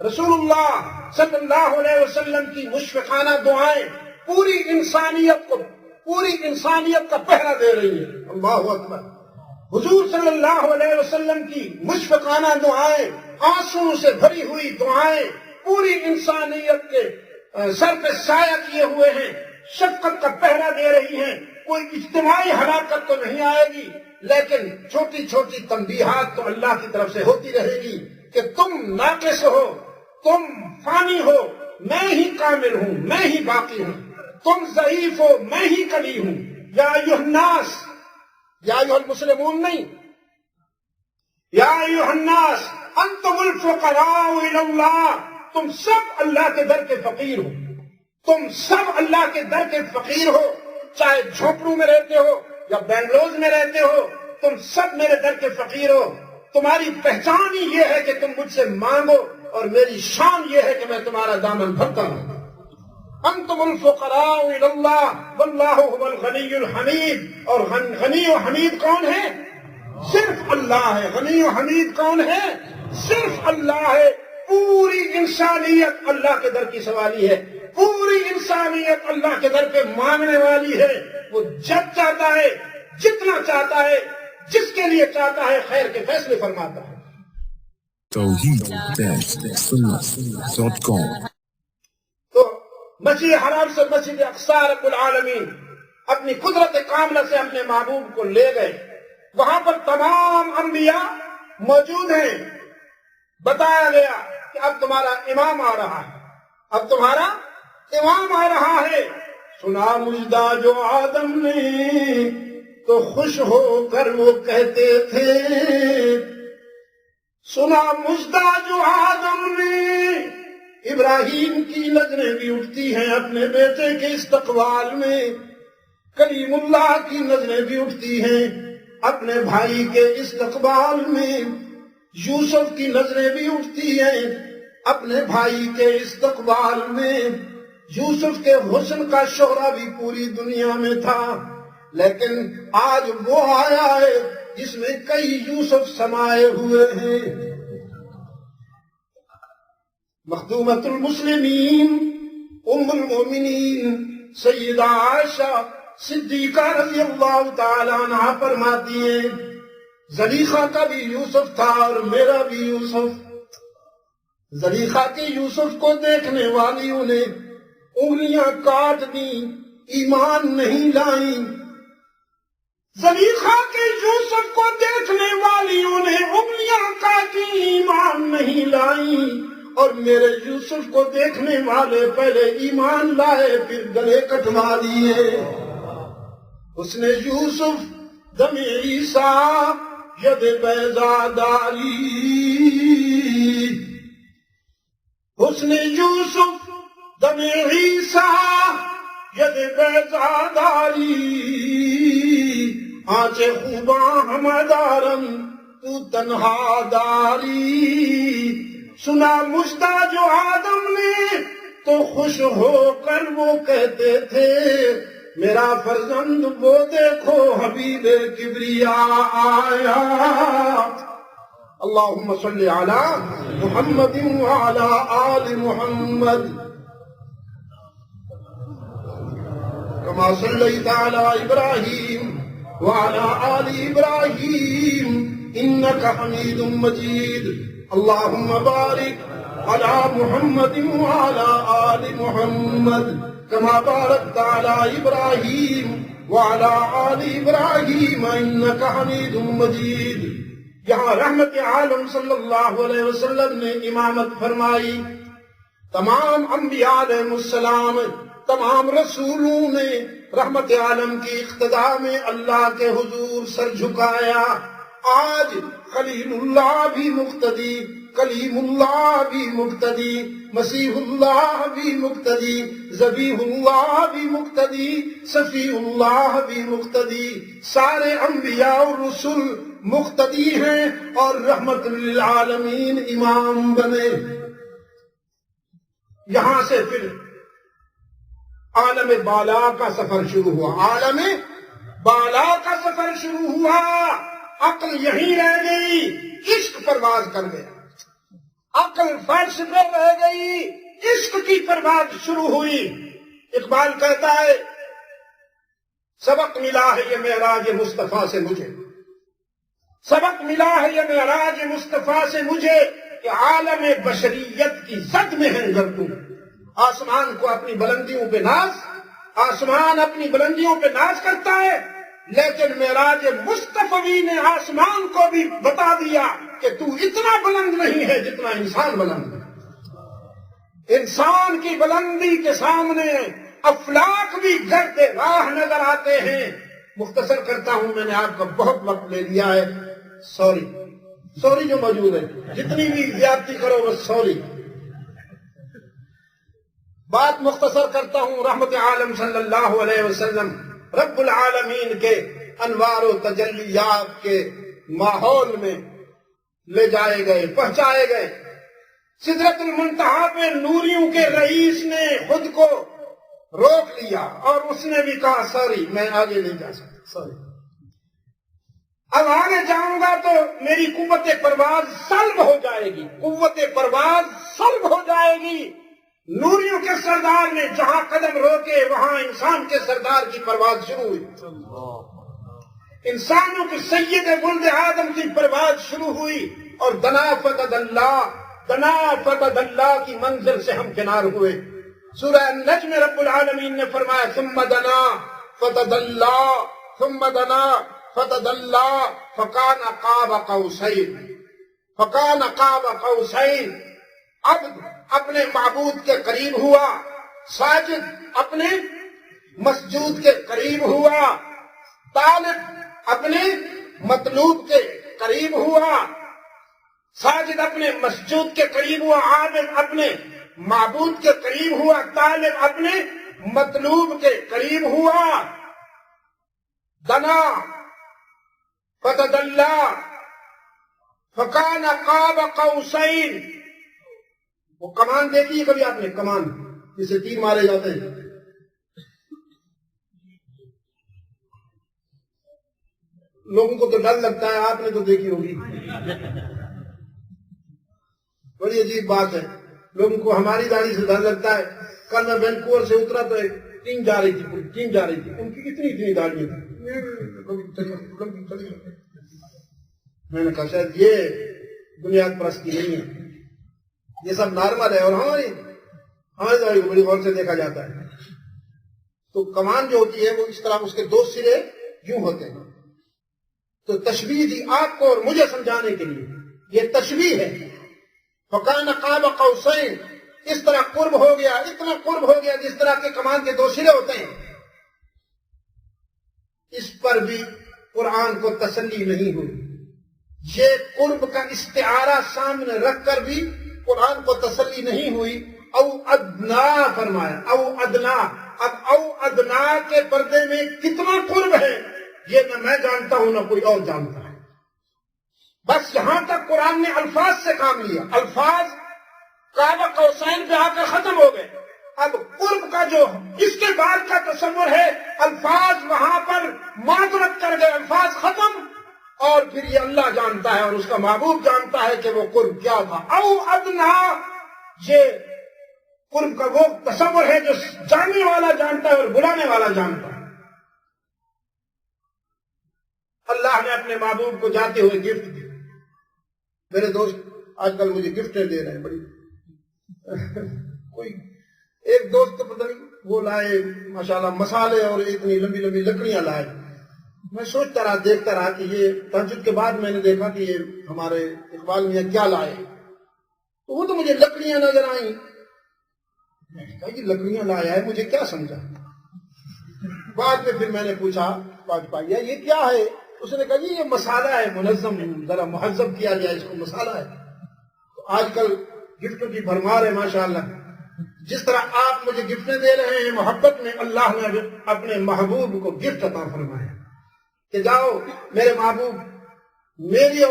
رسول اللہ صلی اللہ علیہ وسلم کی مشفقانہ دعائیں پوری انسانیت کا پہرا دے رہی ہیں۔ اللہ اکبر۔ حضور صلی اللہ علیہ وسلم کی مشفقانہ دعائیں، آنسوؤں سے بھری ہوئی دعائیں پوری انسانیت کے سر پہ سایہ کیے ہوئے ہیں، شفقت کا پہرا دے رہی ہیں۔ کوئی اجتماعی ہلاکت تو نہیں آئے گی، لیکن چھوٹی چھوٹی تنبیہات تو اللہ کی طرف سے ہوتی رہے گی کہ تم ناقص ہو، تم فانی ہو، میں ہی کامل ہوں، میں ہی باقی ہوں، تم ضعیف ہو، میں ہی قوی ہوں۔ یا ایھا الناس، یا ایھا المسلمون نہیں، یا ایھا الناس انتم الفقراء الی اللہ، تم سب اللہ کے در کے فقیر ہو، تم سب اللہ کے در کے فقیر ہو، چاہے جھونپڑوں میں رہتے ہو یا بنگلوز میں رہتے ہو، تم سب میرے در کے فقیر ہو۔ تمہاری پہچان ہی یہ ہے کہ تم مجھ سے مانگو، اور میری شان یہ ہے کہ میں تمہارا دامن بھرتا ہوں۔ انتم الفقراء الی اللہ واللہ هو الغنی الحمید، اور غنی و حمید کون ہے؟ صرف اللہ ہے۔ غنی و حمید کون ہے؟ صرف اللہ ہے۔ پوری انسانیت اللہ کے در کی سوالی ہے، پوری انسانیت اللہ کے در پہ مانگنے والی ہے۔ وہ جب چاہتا ہے، جتنا چاہتا ہے، جس کے لیے چاہتا ہے، خیر کے فیصلے فرماتا ہے۔ توحید-سنت.com تو مسجد حرام سے مسجد اقصی رب العالمین اپنی قدرت کاملہ سے اپنے محبوب کو لے گئے، وہاں پر تمام انبیاء موجود ہیں۔ بتایا گیا کہ اب تمہارا امام آ رہا ہے، اب تمہارا امام آ رہا ہے۔ سنا مجدہ جو آدم نے تو خوش ہو کر وہ کہتے تھے، سنا مجدہ جو آدم نے، ابراہیم کی نظریں بھی اٹھتی ہیں اپنے بیٹے کے استقبال میں، کلیم اللہ کی نظریں بھی اٹھتی ہیں اپنے بھائی کے استقبال میں، یوسف کی نظریں بھی اٹھتی ہیں اپنے بھائی کے استقبال میں۔ یوسف کے حسن کا شہرہ بھی پوری دنیا میں تھا، لیکن آج وہ آیا ہے جس میں کئی یوسف سمائے ہوئے ہیں۔ مخدومۃ المسلمین ام المومنین سیدہ عائشہ صدیقہ رضی اللہ تعالیٰ عنہ فرماتی ہیں، زلیخا کا بھی یوسف تھا اور میرا بھی یوسف۔ زلیخا کے یوسف کو دیکھنے والیوں نے انگلیاں کاٹ دی، ایمان نہیں لائیں۔ زلیخا کے یوسف کو دیکھنے والیوں نے انگلیاں کاٹی، ایمان نہیں لائیں، اور میرے یوسف کو دیکھنے والے پہلے ایمان لائے پھر گلے کٹوا دیے۔ حسن یوسف دم عیسیٰ ید بیضاداری، حسن یوسف دم عیسیٰ ید بیضاداری، آنچ خوباں ہمدارم تو تنہا داری۔ سنا مجدہ جو آدم نے تو خوش ہو کر وہ کہتے تھے، میرا فرزند وہ دیکھو حبیب کبریا آیا۔ اللهم صل على محمد وعلى آل محمد كما صليت على إبراهيم وعلى آل إبراهيم إنك حميد مجيد اللهم بارك على محمد وعلى آل محمد كما باركت على إبراهيم وعلى آل إبراهيم إنك حميد مجيد. یہاں رحمت عالم صلی اللہ علیہ وسلم نے امامت فرمائی. تمام انبیاء علیہ السلام، تمام رسولوں نے رحمت عالم کی اقتدا میں اللہ کے حضور سر جھکایا. آج خلیل اللہ بھی مقتدی، کلیم اللہ بھی مقتدی، مسیح اللہ بھی مقتدی، ذبیح اللہ بھی مقتدی، صفی اللہ بھی مقتدی. سارے انبیاء اور رسول مقتدی ہیں اور رحمت للعالمین امام بنے. یہاں سے پھر عالم بالا کا سفر شروع ہوا. عالم بالا کا سفر شروع ہوا. عقل یہیں رہ گئی، عشق پرواز کر گیا. عقل فرش پہ رہ گئی، عشق کی پرواز شروع ہوئی. اقبال کہتا ہے سبق ملا ہے یہ معراج مصطفیٰ سے مجھے، سبق ملا ہے یہ معراج مصطفیٰ سے مجھے کہ عالم بشریت کی زد میں ہے گر تم. آسمان کو اپنی بلندیوں پہ ناز، آسمان اپنی بلندیوں پہ ناز کرتا ہے، لیکن معراج مصطفی نے آسمان کو بھی بتا دیا کہ تو اتنا بلند نہیں ہے جتنا انسان بلند ہے. انسان کی بلندی کے سامنے افلاک بھی گرد راہ نظر آتے ہیں. مختصر کرتا ہوں، میں نے آپ کا بہت وقت لے لیا ہے. سوری جو موجود ہے، جتنی بھی زیادتی کرو بس سوری. بات مختصر کرتا ہوں. رحمت عالم صلی اللہ علیہ وسلم رب العالمین کے انوار و تجلیات کے ماحول میں لے جائے گئے، پہنچائے گئے. سدرت المنتہا پہ نوریوں کے رئیس نے خود کو روک لیا اور اس نے بھی کہا سوری میں آگے نہیں جا سکتا، سوری. اب آگے جاؤں گا تو میری قوت پرواز سلب ہو جائے گی، قوت پرواز سلب ہو جائے گی. نوریوں کے سردار نے جہاں قدم روکے وہاں انسان کے سردار کی پرواز شروع ہوئی. انسانوں کے سید ولد آدم کی پرواز شروع ہوئی اور دنا فتد اللہ کی منزل سے ہم کنار ہوئے. سورہ النجم رب العالمین نے فرمایا ثم دنا فتد اللہ فکان قاب قوسین. عبد اپنے معبود کے قریب ہوا، ساجد اپنے مسجود کے قریب ہوا، طالب اپنے مطلوب کے قریب ہوا، ساجد اپنے مسجود کے قریب ہوا، عابد اپنے معبود کے قریب ہوا، طالب اپنے مطلوب کے قریب ہوا. دنا فتدلا فکان قاب قوسین. وہ کمان دیکھی ہے کبھی آپ نے؟ کمان جسے تیر مارے جاتے ہیں. لوگوں کو تو ڈر لگتا ہے، آپ نے تو دیکھی ہوگی. بڑی عجیب بات ہے، لوگوں کو ہماری داڑھی سے ڈر لگتا ہے. کل میں وینکوور سے اترا تو ایک ٹیم جا رہی تھی، ان کی اتنی داڑھی تھی. میں نے کہا شاید یہ بنیاد پرستی نہیں ہے، یہ سب نارمل ہے. اور ہماری داڑھی کو بڑی غور سے دیکھا جاتا ہے. تو کمان جو ہوتی ہے وہ اس طرح اس کے دو سرے یوں ہوتے ہیں. تو تشبیہ دی آپ کو اور مجھے سمجھانے کے لیے، یہ تشبیہ ہے. فکان قاب قوسین، اس طرح قرب ہو گیا، اتنا قرب ہو گیا جس طرح کے کمان کے دو سرے ہوتے ہیں. اس پر بھی قرآن کو تسلی نہیں ہوئی. یہ قرب کا استعارہ سامنے رکھ کر بھی قرآن کو تسلی نہیں ہوئی. او ادنا فرمایا، او ادنا. اب او ادنا کے پردے میں کتنا قرب ہے یہ نہ میں جانتا ہوں نہ کوئی اور جانتا ہے. بس یہاں تک قرآن نے الفاظ سے کام لیا. الفاظ قاب قوسین پہ آ کر ختم ہو گئے. اب قرب کا جو اس کے بعد کا تصور ہے، الفاظ وہاں پر معذرت کر گئے، الفاظ ختم اور پھر یہ اللہ جانتا ہے اور اس کا محبوب جانتا ہے کہ وہ قرب کیا تھا. او ادنا، یہ قرب کا وہ تصور ہے جو جاننے والا جانتا ہے اور بلانے والا جانتا ہے. اللہ نے اپنے محبوب کو جاتے ہوئے گفٹ دی. میرے دوست آج کل مجھے گفٹیں دے رہے ہیں بڑی. کوئی ایک دوست تو پتہ نہیں وہ لائے ماشاءاللہ مسالے اور اتنی لمبی لمبی لکڑیاں لائے. میں سوچتا رہا دیکھتا رہا کہ یہ تہجد کے بعد میں نے دیکھا کہ یہ ہمارے اقبال میاں کیا لائے. تو وہ تو مجھے لکڑیاں نظر آئیں. میں نے کہا یہ لکڑیاں لایا ہے، مجھے کیا سمجھا. بعد میں پھر میں نے پوچھا پایا یہ کیا ہے. اس نے کہا جی یہ مسالہ ہے منظم، ذرا مہذب کیا گیا اس کو مسالہ ہے. تو آج کل گفٹ کی بھرمار ہے ماشاءاللہ. جس طرح آپ مجھے گفٹیں دے رہے ہیں محبت میں، اللہ نے اپنے محبوب کو گفٹ عطا فرمایا کہ جاؤ میرے محبوب، میرے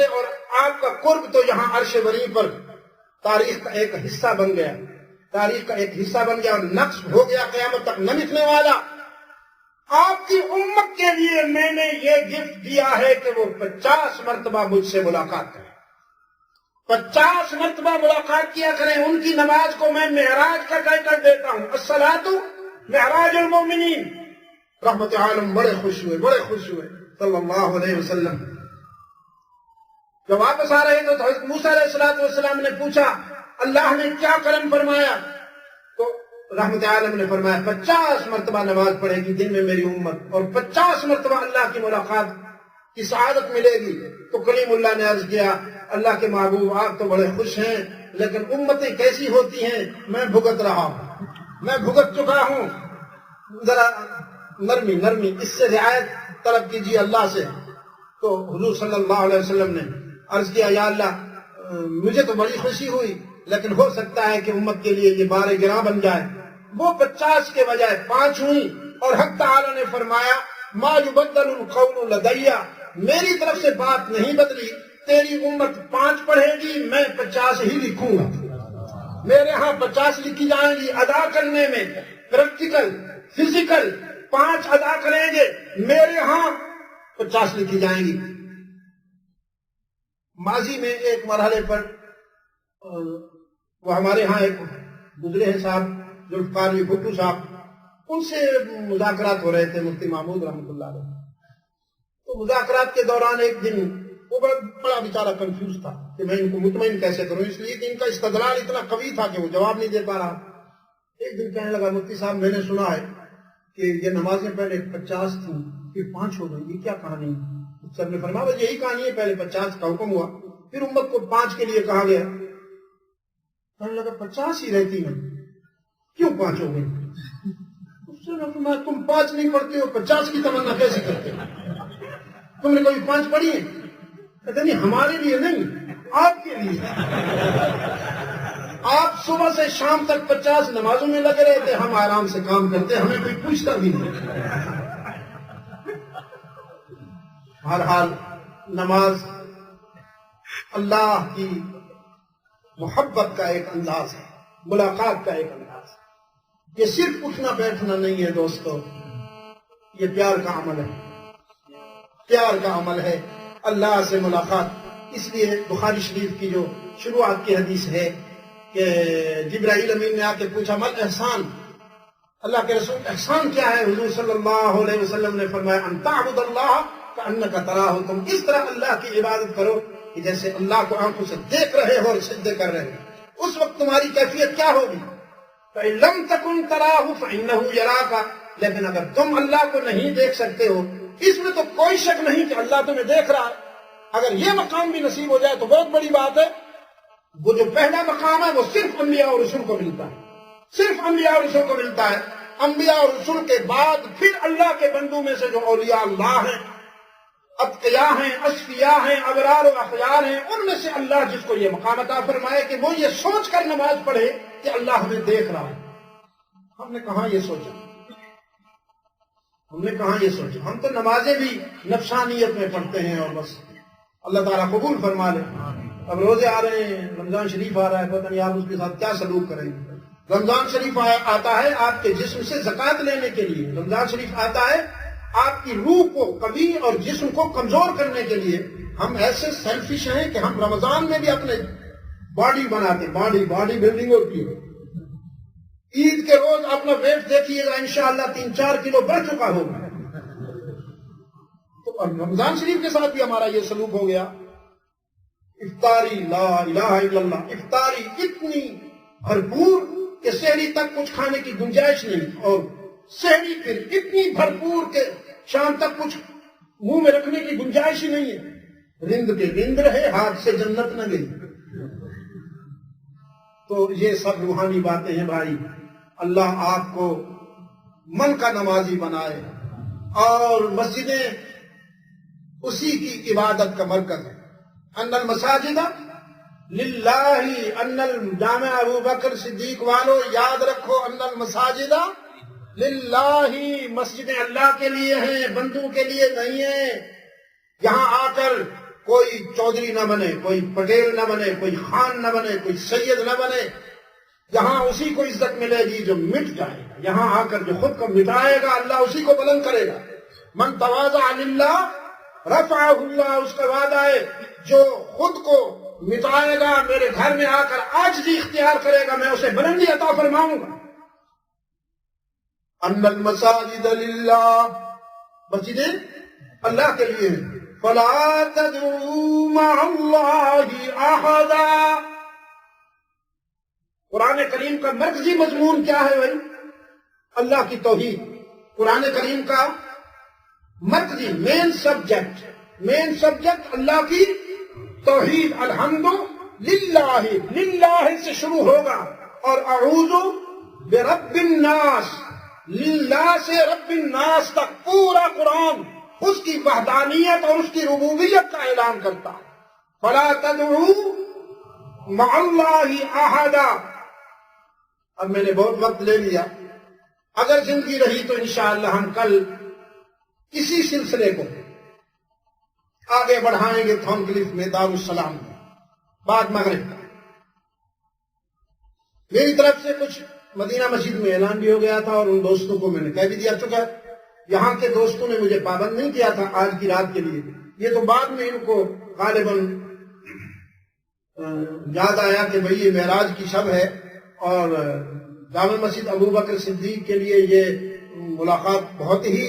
اور آپ کا قرب تو یہاں عرش بری پر تاریخ کا ایک حصہ بن گیا، اور نقش ہو گیا قیامت تک نہ مٹنے والا. آپ کی امت کے لیے میں نے یہ گفٹ دیا ہے کہ وہ 50 مرتبہ مجھ سے ملاقات کریں، 50 مرتبہ ملاقات کیا کریں. ان کی نماز کو میں معراج کا کر دیتا ہوں. الصلاۃ معراج المومنین. رحمت عالم بڑے خوش ہوئے صلی اللہ علیہ وسلم. جب واپس آ رہے تو حضرت موسیٰ علیہ السلام نے پوچھا اللہ نے کیا کرم فرمایا؟ تو رحمت عالم نے فرمایا 50 مرتبہ نماز پڑھے گی دن میں میری امت، اور 50 مرتبہ اللہ کی ملاقات کی سعادت ملے گی. تو کلیم اللہ نے عرض کیا اللہ کے محبوب آپ تو بڑے خوش ہیں، لیکن امتیں کیسی ہوتی ہیں میں بھگت رہا ہوں، میں بھگت چکا ہوں. ذرا نرمی اس سے رعایت طلب کیجیے اللہ سے. تو حضور صلی اللہ علیہ وسلم نے عرض کیا یا اللہ مجھے تو بڑی خوشی ہوئی، لیکن ہو سکتا ہے کہ امت کے لیے یہ بار گراں بن جائے. وہ 50 کے بجائے 5 ہوئی، اور حق تعالی نے فرمایا ما یبدل القول لدی، میری طرف سے بات نہیں بدلی. تیری امت 5 پڑھے گی، میں 50 ہی لکھوں گا. میرے ہاں 50 لکھی جائیں گی ادا کرنے میں، پریکٹیکل فزیکل 5 ادا کریں گے، میرے ہاں 50 لکھی جائیں گی. ماضی میں ایک مرحلے پر وہ ہمارے ہاں ایک گزرے ہیں صاحب ذوالفقار علی بھٹو صاحب، ان سے مذاکرات ہو رہے تھے مفتی محمود رحمۃ اللہ علیہ. تو مذاکرات کے دوران ایک دن وہ بڑا بیچارہ کنفیوز تھا کہ میں ان کو مطمئن کیسے کروں، اس لیے کہ ان کا استدلال اتنا قوی تھا کہ وہ جواب نہیں دے پا رہا. ایک دن کہنے لگا مفتی صاحب میں نے سنا ہے کہ یہ نمازیں پہلے 50 تھیں پھر 5 ہو گئی، یہ کیا کہانی ہے؟ سب نے فرمایا بس یہی کہانی ہے، پہلے 50 کا حکم ہوا پھر امت کو 5 کے لیے کہا گیا. کہنے لگا 50 ہی رہتی ہیں کیوں 5 ہو گئی؟ اس نے فرمایا تم 5 نہیں پڑھتے ہو 50 کی تمنا کیسے کرتے ہو؟ تم نے کبھی 5 پڑھی ہے؟ کہتے نہیں ہمارے لیے نہیں، آپ کے لیے. آپ صبح سے شام تک 50 نمازوں میں لگے رہتے، ہم آرام سے کام کرتے، ہمیں کوئی پوچھتا بھی نہیں. بہرحال نماز اللہ کی محبت کا ایک انداز ہے، ملاقات کا ایک انداز ہے. یہ صرف اٹھنا بیٹھنا نہیں ہے دوستو، یہ پیار کا عمل ہے، پیار کا عمل ہے اللہ سے ملاقات. اس لیے بخاری شریف کی جو شروعات کی حدیث ہے کہ جبرائیل امین نے آ کے پوچھا مل احسان، اللہ کے رسول احسان کیا ہے؟ حضور صلی اللہ علیہ وسلم نے فرمایا ان تعبد اللہ کأنک تراہ، تم اس طرح اللہ کی عبادت کرو کہ جیسے اللہ کو آنکھوں سے دیکھ رہے ہو اور سجدے کر رہے ہو. اس وقت تمہاری کیفیت کیا ہوگی؟ فَإِن لَمْ تَكُنْ تَرَاهُ فَإِنَّهُ يَرَاكَ، لیکن اگر تم اللہ کو نہیں دیکھ سکتے ہو، اس میں تو کوئی شک نہیں کہ اللہ تمہیں دیکھ رہا ہے. اگر یہ مقام بھی نصیب ہو جائے تو بہت بڑی بات ہے. وہ جو پہلا مقام ہے وہ صرف انبیاء اور رسول کو ملتا ہے، صرف انبیاء اور رسول کو ملتا ہے. انبیاء اور رسول کے بعد پھر اللہ کے بندوں میں سے جو اولیاء اللہ ہیں، اتقیاء ہیں، اصفیاء ہیں، ابرار و اخیار ہیں، ان میں سے اللہ جس کو یہ مقام عطا فرمائے کہ وہ یہ سوچ کر نماز پڑھے کہ اللہ ہمیں دیکھ رہا ہے. ہم نے کہاں یہ سوچا، ہم تو نمازیں بھی نفسانیت میں پڑھتے ہیں اور بس. اللہ تعالیٰ قبول فرما لے. اب روزے آ رہے ہیں، رمضان شریف آ رہا ہے، پتہ نہیں آپ اس کے ساتھ کیا سلوک کریں گے. رمضان شریف آتا ہے آپ کے جسم سے زکوٰۃ لینے کے لیے. رمضان شریف آتا ہے آپ کی روح کو قوی اور جسم کو کمزور کرنے کے لیے ہم ایسے سیلفش ہیں کہ ہم رمضان میں بھی اپنے باڈی بناتے ہیں، باڈی بلڈنگ ہوتی ہے. عید کے روز اپنا ویٹ دیکھیے گا انشاءاللہ 3-4 کلو بڑھ چکا ہوگا. تو رمضان شریف کے ساتھ بھی ہمارا یہ سلوک ہو گیا. افطاری لا الہ الا اللہ، افطاری اتنی بھرپور کہ سحری تک کچھ کھانے کی گنجائش نہیں، اور سحری پھر اتنی بھرپور کہ شام تک کچھ منہ میں رکھنے کی گنجائش ہی نہیں ہے. رند کے رند رہے، ہاتھ سے جنت نہ گئی. تو یہ سب روحانی باتیں ہیں بھائی. اللہ آپ کو من کا نمازی بنائے، اور مسجدیں اسی کی عبادت کا مرکز ہے. ان المساجد للہ، ان الجامع ابو بکر صدیق والو یاد رکھو، ان المساجد للہ، مسجدیں اللہ کے لیے ہیں، بندوں کے لیے نہیں ہیں. یہاں آ کر کوئی چودھری نہ بنے، کوئی پٹیل نہ بنے، کوئی خان نہ بنے، کوئی سید نہ بنے. یہاں اسی کو عزت ملے گی جو مٹ جائے گا. یہاں آ کر جو خود کو مٹائے گا اللہ اسی کو بلند کرے گا. من تواضع للہ رفعہ اللہ، اس کا وعدہ ہے جو خود کو مٹائے گا، میرے گھر میں آ کر عاجزی اختیار کرے گا، میں اسے بلندی عطا فرماؤں گا. ان المساجد للہ، مسجدیں اللہ کے لیے ہیں. فلا تدعوا مع اللہ احدا. قرآن کریم کا مرکزی مضمون کیا ہے بھائی؟ اللہ کی توحید. قرآن کریم کا مرکزی مین سبجیکٹ اللہ کی توحید. الحمد للہ، للہ سے شروع ہوگا، اور اعوذ برب الناس، للہ سے رب الناس تک پورا قرآن اس کی وحدانیت اور اس کی ربوبیت کا اعلان کرتا ہے. فلا تدعوا مع اللہ احدا. اب میں نے بہت وقت لے لیا، اگر زندگی رہی تو انشاءاللہ ہم کل اسی سلسلے کو آگے بڑھائیں گے تھون کلف میں دارالسلام میں بعد مغرب کا. میری طرف سے کچھ مدینہ مسجد میں اعلان بھی ہو گیا تھا، اور ان دوستوں کو میں نے کہہ بھی دیا چکا. یہاں کے دوستوں نے مجھے پابند نہیں کیا تھا آج کی رات کے لیے، یہ تو بعد میں ان کو غالباً یاد آیا کہ بھئی یہ معراج کی شب ہے، اور جامع مسجد ابو بکر صدیق کے لیے یہ ملاقات بہت ہی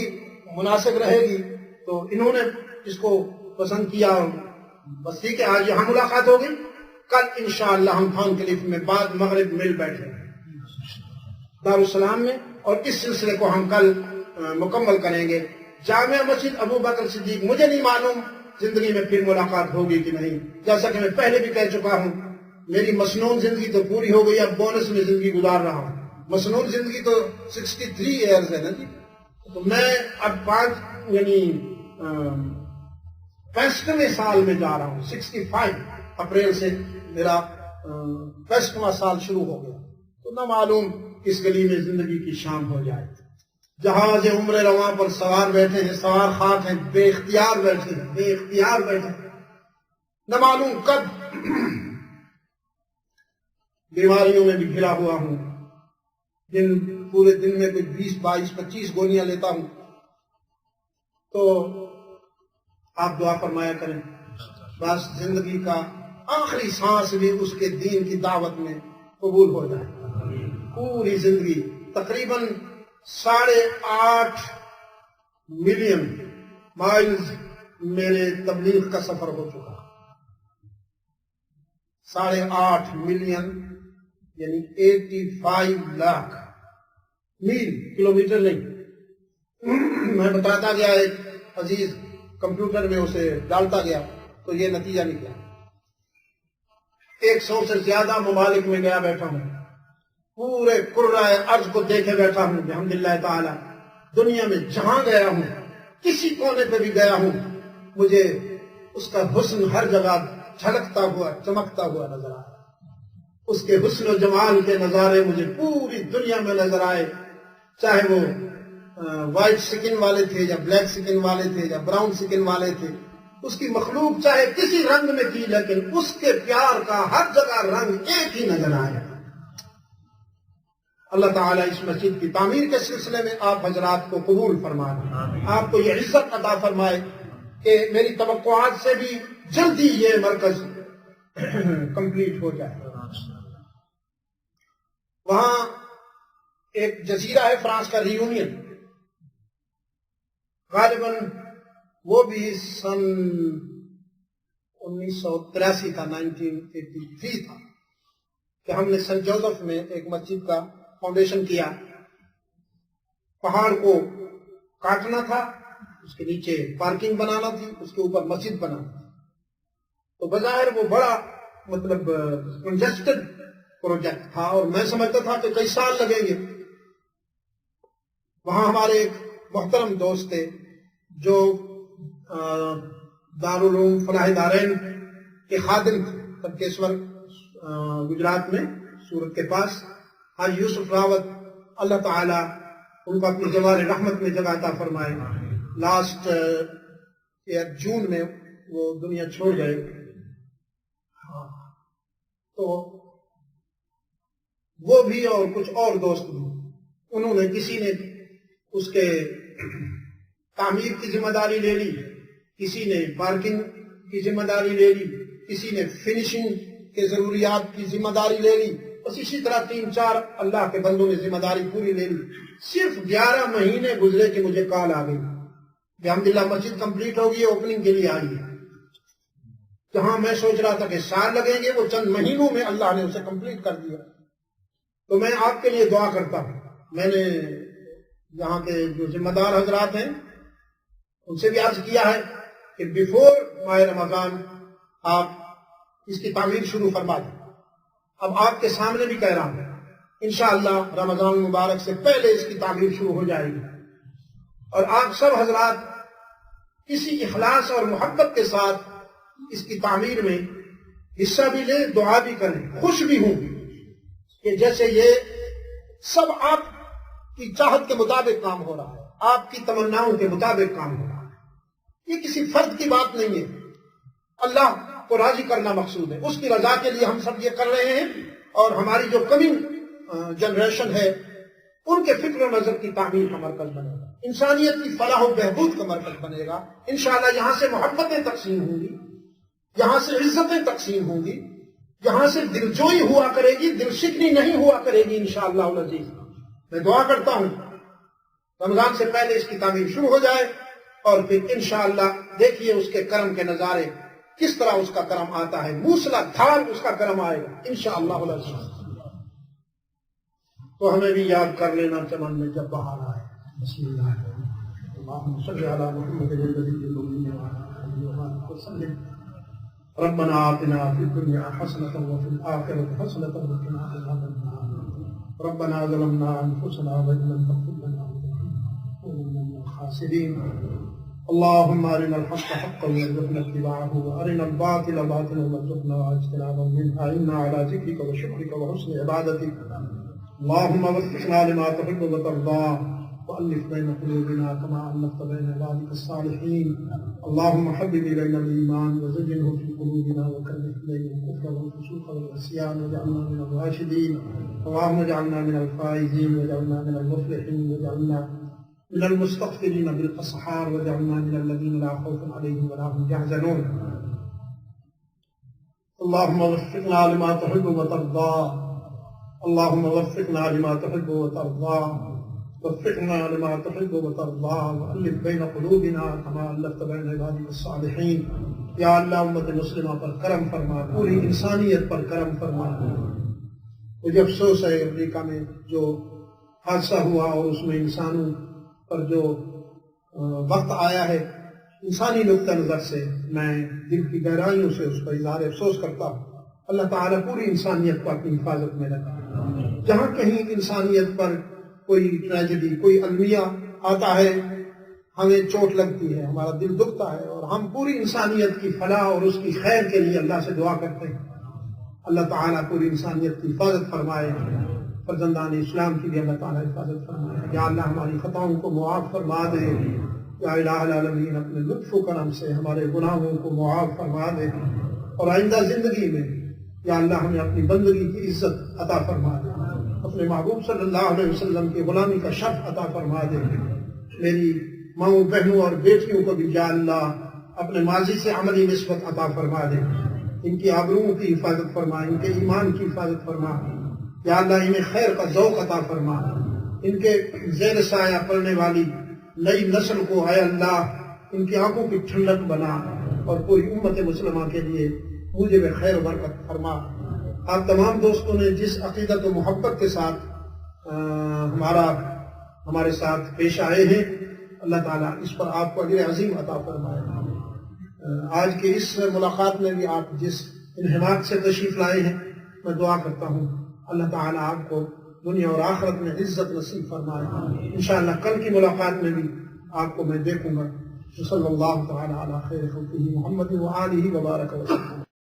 مناسب رہے گی. تو انہوں نے اس کو پسند کیا، اور بس ٹھیک ہے، آج یہاں ملاقات ہوگی. کل انشاءاللہ ہم تھون کلف میں بعد مغرب مل بیٹھیں دارالسلام میں، اور اس سلسلے کو ہم کل مکمل کریں گے. جامع مسجد ابو بکر صدیق، مجھے نہیں معلوم زندگی میں پھر ملاقات ہوگی کہ نہیں. جیسا کہ میں پہلے بھی کہہ چکا ہوں، میری مسنون زندگی تو پوری ہو گئی، اب بونس میں زندگی گزار رہا ہوں. مسنون زندگی تو 63 ایئرز ہے نا جی. تو میں اب 65ویں سال میں جا رہا ہوں. 65 اپریل سے میرا 65واں سال شروع ہو گیا. تو نہ معلوم کس گلی میں زندگی کی شام ہو جائے. جہاز عمر رواں پر سوار بیٹھے ہیں، سوار خاک ہیں، بے اختیار بیٹھے ہیں، بے اختیار بیٹھے ہیں. نہ معلوم کب بیماریوں میں بھی گھرا ہوا ہوں. پورے دن میں کوئی 20 22 25 گولیاں لیتا ہوں. تو آپ دعا فرمایا کریں بس زندگی کا آخری سانس بھی اس کے دین کی دعوت میں قبول ہو جائے. پوری زندگی تقریباً 8.5 ملین مائلز میرے تبلیغ کا سفر ہو چکا. 8.5 ملین یعنی 85 لاکھ میل، کلومیٹر نہیں. میں بتاتا گیا، ایک عزیز کمپیوٹر میں اسے ڈالتا گیا تو یہ نتیجہ نکلا. 100 سے زیادہ ممالک میں گیا بیٹھا ہوں، پورے کرۂ ارض کو دیکھے بیٹھا ہوں بحمداللہ تعالی. دنیا میں جہاں گیا ہوں، کسی کونے پہ بھی گیا ہوں، مجھے اس کا حسن ہر جگہ جھلکتا ہوا چمکتا ہوا نظر آیا. اس کے حسن و جمال کے نظارے مجھے پوری دنیا میں نظر آئے، چاہے وہ وائٹ سکن والے تھے یا بلیک سکن والے تھے یا براؤن سکن والے تھے. اس کی مخلوق چاہے کسی رنگ میں تھی، لیکن اس کے پیار کا ہر جگہ رنگ ایک ہی نظر آیا. اللہ تعالیٰ اس مسجد کی تعمیر کے سلسلے میں آپ حضرات کو قبول فرمائے، آپ کو یہ عزت عطا فرمائے کہ میری توقعات سے بھی جلدی یہ مرکز کمپلیٹ ہو جائے۔ وہاں ایک جزیرہ ہے فرانس کا، ریونین، غالباً وہ بھی سن 1983 کا 1983 تھا کہ ہم نے سنٹ جوزف میں ایک مسجد کا فاؤنڈیشن کیا۔ پہاڑ کو کاٹنا تھا، اس کے نیچے پارکنگ بنانا تھی، اس کے اوپر مسجد بنانا تھی، تو بظاہر وہ بڑا کنجسٹڈ پروجیکٹ تھا اور میں سمجھتا تھا کہ کئی سال لگیں گے۔ وہاں ہمارے ایک محترم دوست تھے جو دارالعلوم فلاح دارین کے خادم تھے، ترکیشور گجرات میں، سورت کے پاس، حاجی یوسف راوت، اللہ تعالیٰ ان کو اپنی جوار رحمت میں جگہ عطا فرمائے۔ لاسٹ جون میں وہ دنیا چھوڑ گئے۔ تو وہ بھی اور کچھ اور دوست بھی، انہوں نے کسی نے اس کے تعمیر کی ذمہ داری لے لی، کسی نے پارکنگ کی ذمہ داری لے لی، کسی نے فنیشنگ کے ضروریات کی ذمہ داری لے لی، بس اسی طرح 3-4 اللہ کے بندوں نے ذمہ داری پوری لے لی۔ صرف 11 مہینے گزرے کہ مجھے کال آ گئی کہ الحمدللہ مسجد کمپلیٹ ہوگی، اوپننگ کے لیے آئی ہے۔ جہاں میں سوچ رہا تھا کہ سال لگیں گے، وہ چند مہینوں میں اللہ نے اسے کمپلیٹ کر دیا۔ تو میں آپ کے لیے دعا کرتا ہوں، میں نے یہاں کے جو ذمہ دار حضرات ہیں ان سے بھی عرض کیا ہے کہ بیفور ماہ رمضان آپ اس کی تعمیر شروع فرما دیں۔ اب آپ کے سامنے بھی کہہ رہا ہوں، انشاءاللہ رمضان مبارک سے پہلے اس کی تعمیر شروع ہو جائے گی، اور آپ سب حضرات کسی اخلاص اور محبت کے ساتھ اس کی تعمیر میں حصہ بھی لیں، دعا بھی کریں، خوش بھی ہوں کہ جیسے یہ سب آپ کی چاہت کے مطابق کام ہو رہا ہے، آپ کی تمناؤں کے مطابق کام ہو رہا ہے۔ یہ کسی فرد کی بات نہیں ہے، اللہ کو راضی کرنا مقصود ہے، اس کی رضا کے لیے ہم سب یہ کر رہے ہیں، اور ہماری جو کمنگ جنریشن ہے ان کے فکر و نظر کی تعمیر کا مرکز بنے گا، انسانیت کی فلاح و بہبود کا مرکز بنے گا۔ انشاءاللہ یہاں سے محبتیں تقسیم ہوں گی، یہاں سے عزتیں تقسیم ہوں گی، یہاں سے دلجوئی ہوا کرے گی، دل شکنی نہیں ہوا کرے گی انشاءاللہ العزیز۔ میں دعا کرتا ہوں رمضان سے پہلے اس کی تعمیر شروع ہو جائے، اور پھر انشاءاللہ دیکھیے اس کے کرم کے نظارے، کس طرح اس کا کرم آتا ہے، موسلا دھار اس کا کرم آئے گا انشاءاللہ العزیز۔ تو ہمیں بھی یاد کر لینا چمن میں جب بہار آئے۔ بسم اللہ اللہم صلی علی محمد النبی الامین وعلی آلہ وصحبہ وسلم۔ ربنا آتنا فی الدنیا حسنۃ وفی الآخرۃ حسنۃ وقنا عذاب النار۔ ربنا ظلمنا انفسنا وان لم تغفر لنا وترحمنا لنكونن من الخاسرین۔ اللهم ارنا الحق حقا وارزقنا اتباعه وارنا الباطل باطلا وارزقنا اجتنابه منها انا على ذكرك وشكرك وحسن عبادتك۔ اللهم وفقنا لما تحب وترضى وألف بين قلوبنا كما ألفت بين عبادك الصالحين۔ اللهم حبب إلينا الإيمان وزينه في قلوبنا وكره إلينا الكفر والفسوق والعصيان واجعلنا من الراشدين۔ اللهم اجعلنا من الفائزين واجعلنا من المفلحين واجعلنا من المستغفرين بالأسحار واجعلنا من الذين لا خوف عليهم ولا هم يحزنون۔ اللهم وفقنا لما تحب وترضى، اللهم وفقنا لما تحب وترضى، وفقنا لما تحب وترضى وألف بين قلوبنا كما ألفت بين عبادك الصالحين۔ یا اللہ امت مسلمہ پر کرم فرما، پوری انسانیت پر کرم فرما۔ مجھے افسوس ہے امریکہ میں جو حادثہ ہوا اور اس میں انسانوں پر جو وقت آیا ہے، انسانی نقطہ نظر سے میں دل کی گہرائیوں سے اس پر اظہار افسوس کرتا ہوں۔ اللہ تعالیٰ پوری انسانیت کو اپنی حفاظت میں رکھے۔ جہاں کہیں انسانیت پر کوئی ٹریجڈی، کوئی المیہ آتا ہے، ہمیں چوٹ لگتی ہے، ہمارا دل دکھتا ہے، اور ہم پوری انسانیت کی فلاح اور اس کی خیر کے لیے اللہ سے دعا کرتے ہیں۔ اللہ تعالیٰ پوری انسانیت کی حفاظت فرمائے، فرزندان اسلام کی بھی اللہ تعالیٰ حفاظت فرمائے۔ یا اللہ ہماری خطاؤں کو معاف فرما دے، یا الہ العالمین اپنے لطف و کرم سے ہمارے گناہوں کو معاف فرما دے، اور آئندہ زندگی میں یا اللہ ہمیں اپنی بندگی کی عزت عطا فرما دے۔ اپنے محبوب صلی اللہ علیہ وسلم کی غلامی کا شرف عطا فرما دے. میری ماؤں بہنوں اور بیٹیوں کو بھی یا اللہ اپنے ماضی سے عملی نسبت عطا فرما دے. ان کی آبروؤں کی حفاظت فرما، ان کے ایمان کی حفاظت فرما. یا اللہ انہیں خیر کا ذوق عطا فرما. ان کے زیر سایہ پڑنے والی نئی نسل کو اے اللہ ان کی آنکھوں کی ٹھنڈک بنا اور پوری امت مسلمہ کے لیے موجب خیر و برکت فرما. آپ تمام دوستوں نے جس عقیدت و محبت کے ساتھ ہمارے ساتھ پیش آئے ہیں، اللہ تعالیٰ اس پر آپ کو اجر عظیم عطا فرمائے. آج کے اس ملاقات میں بھی آپ جس انہماک سے تشریف لائے ہیں، میں دعا کرتا ہوں اللہ تعالیٰ آپ کو دنیا اور آخرت میں عزت نصیب فرمائے. انشاءاللہ کل کی ملاقات میں بھی آپ کو میں دیکھوں گا. صلی اللہ تعالیٰ علی خیر خلقہ محمد و آلہ وبارک وسلم.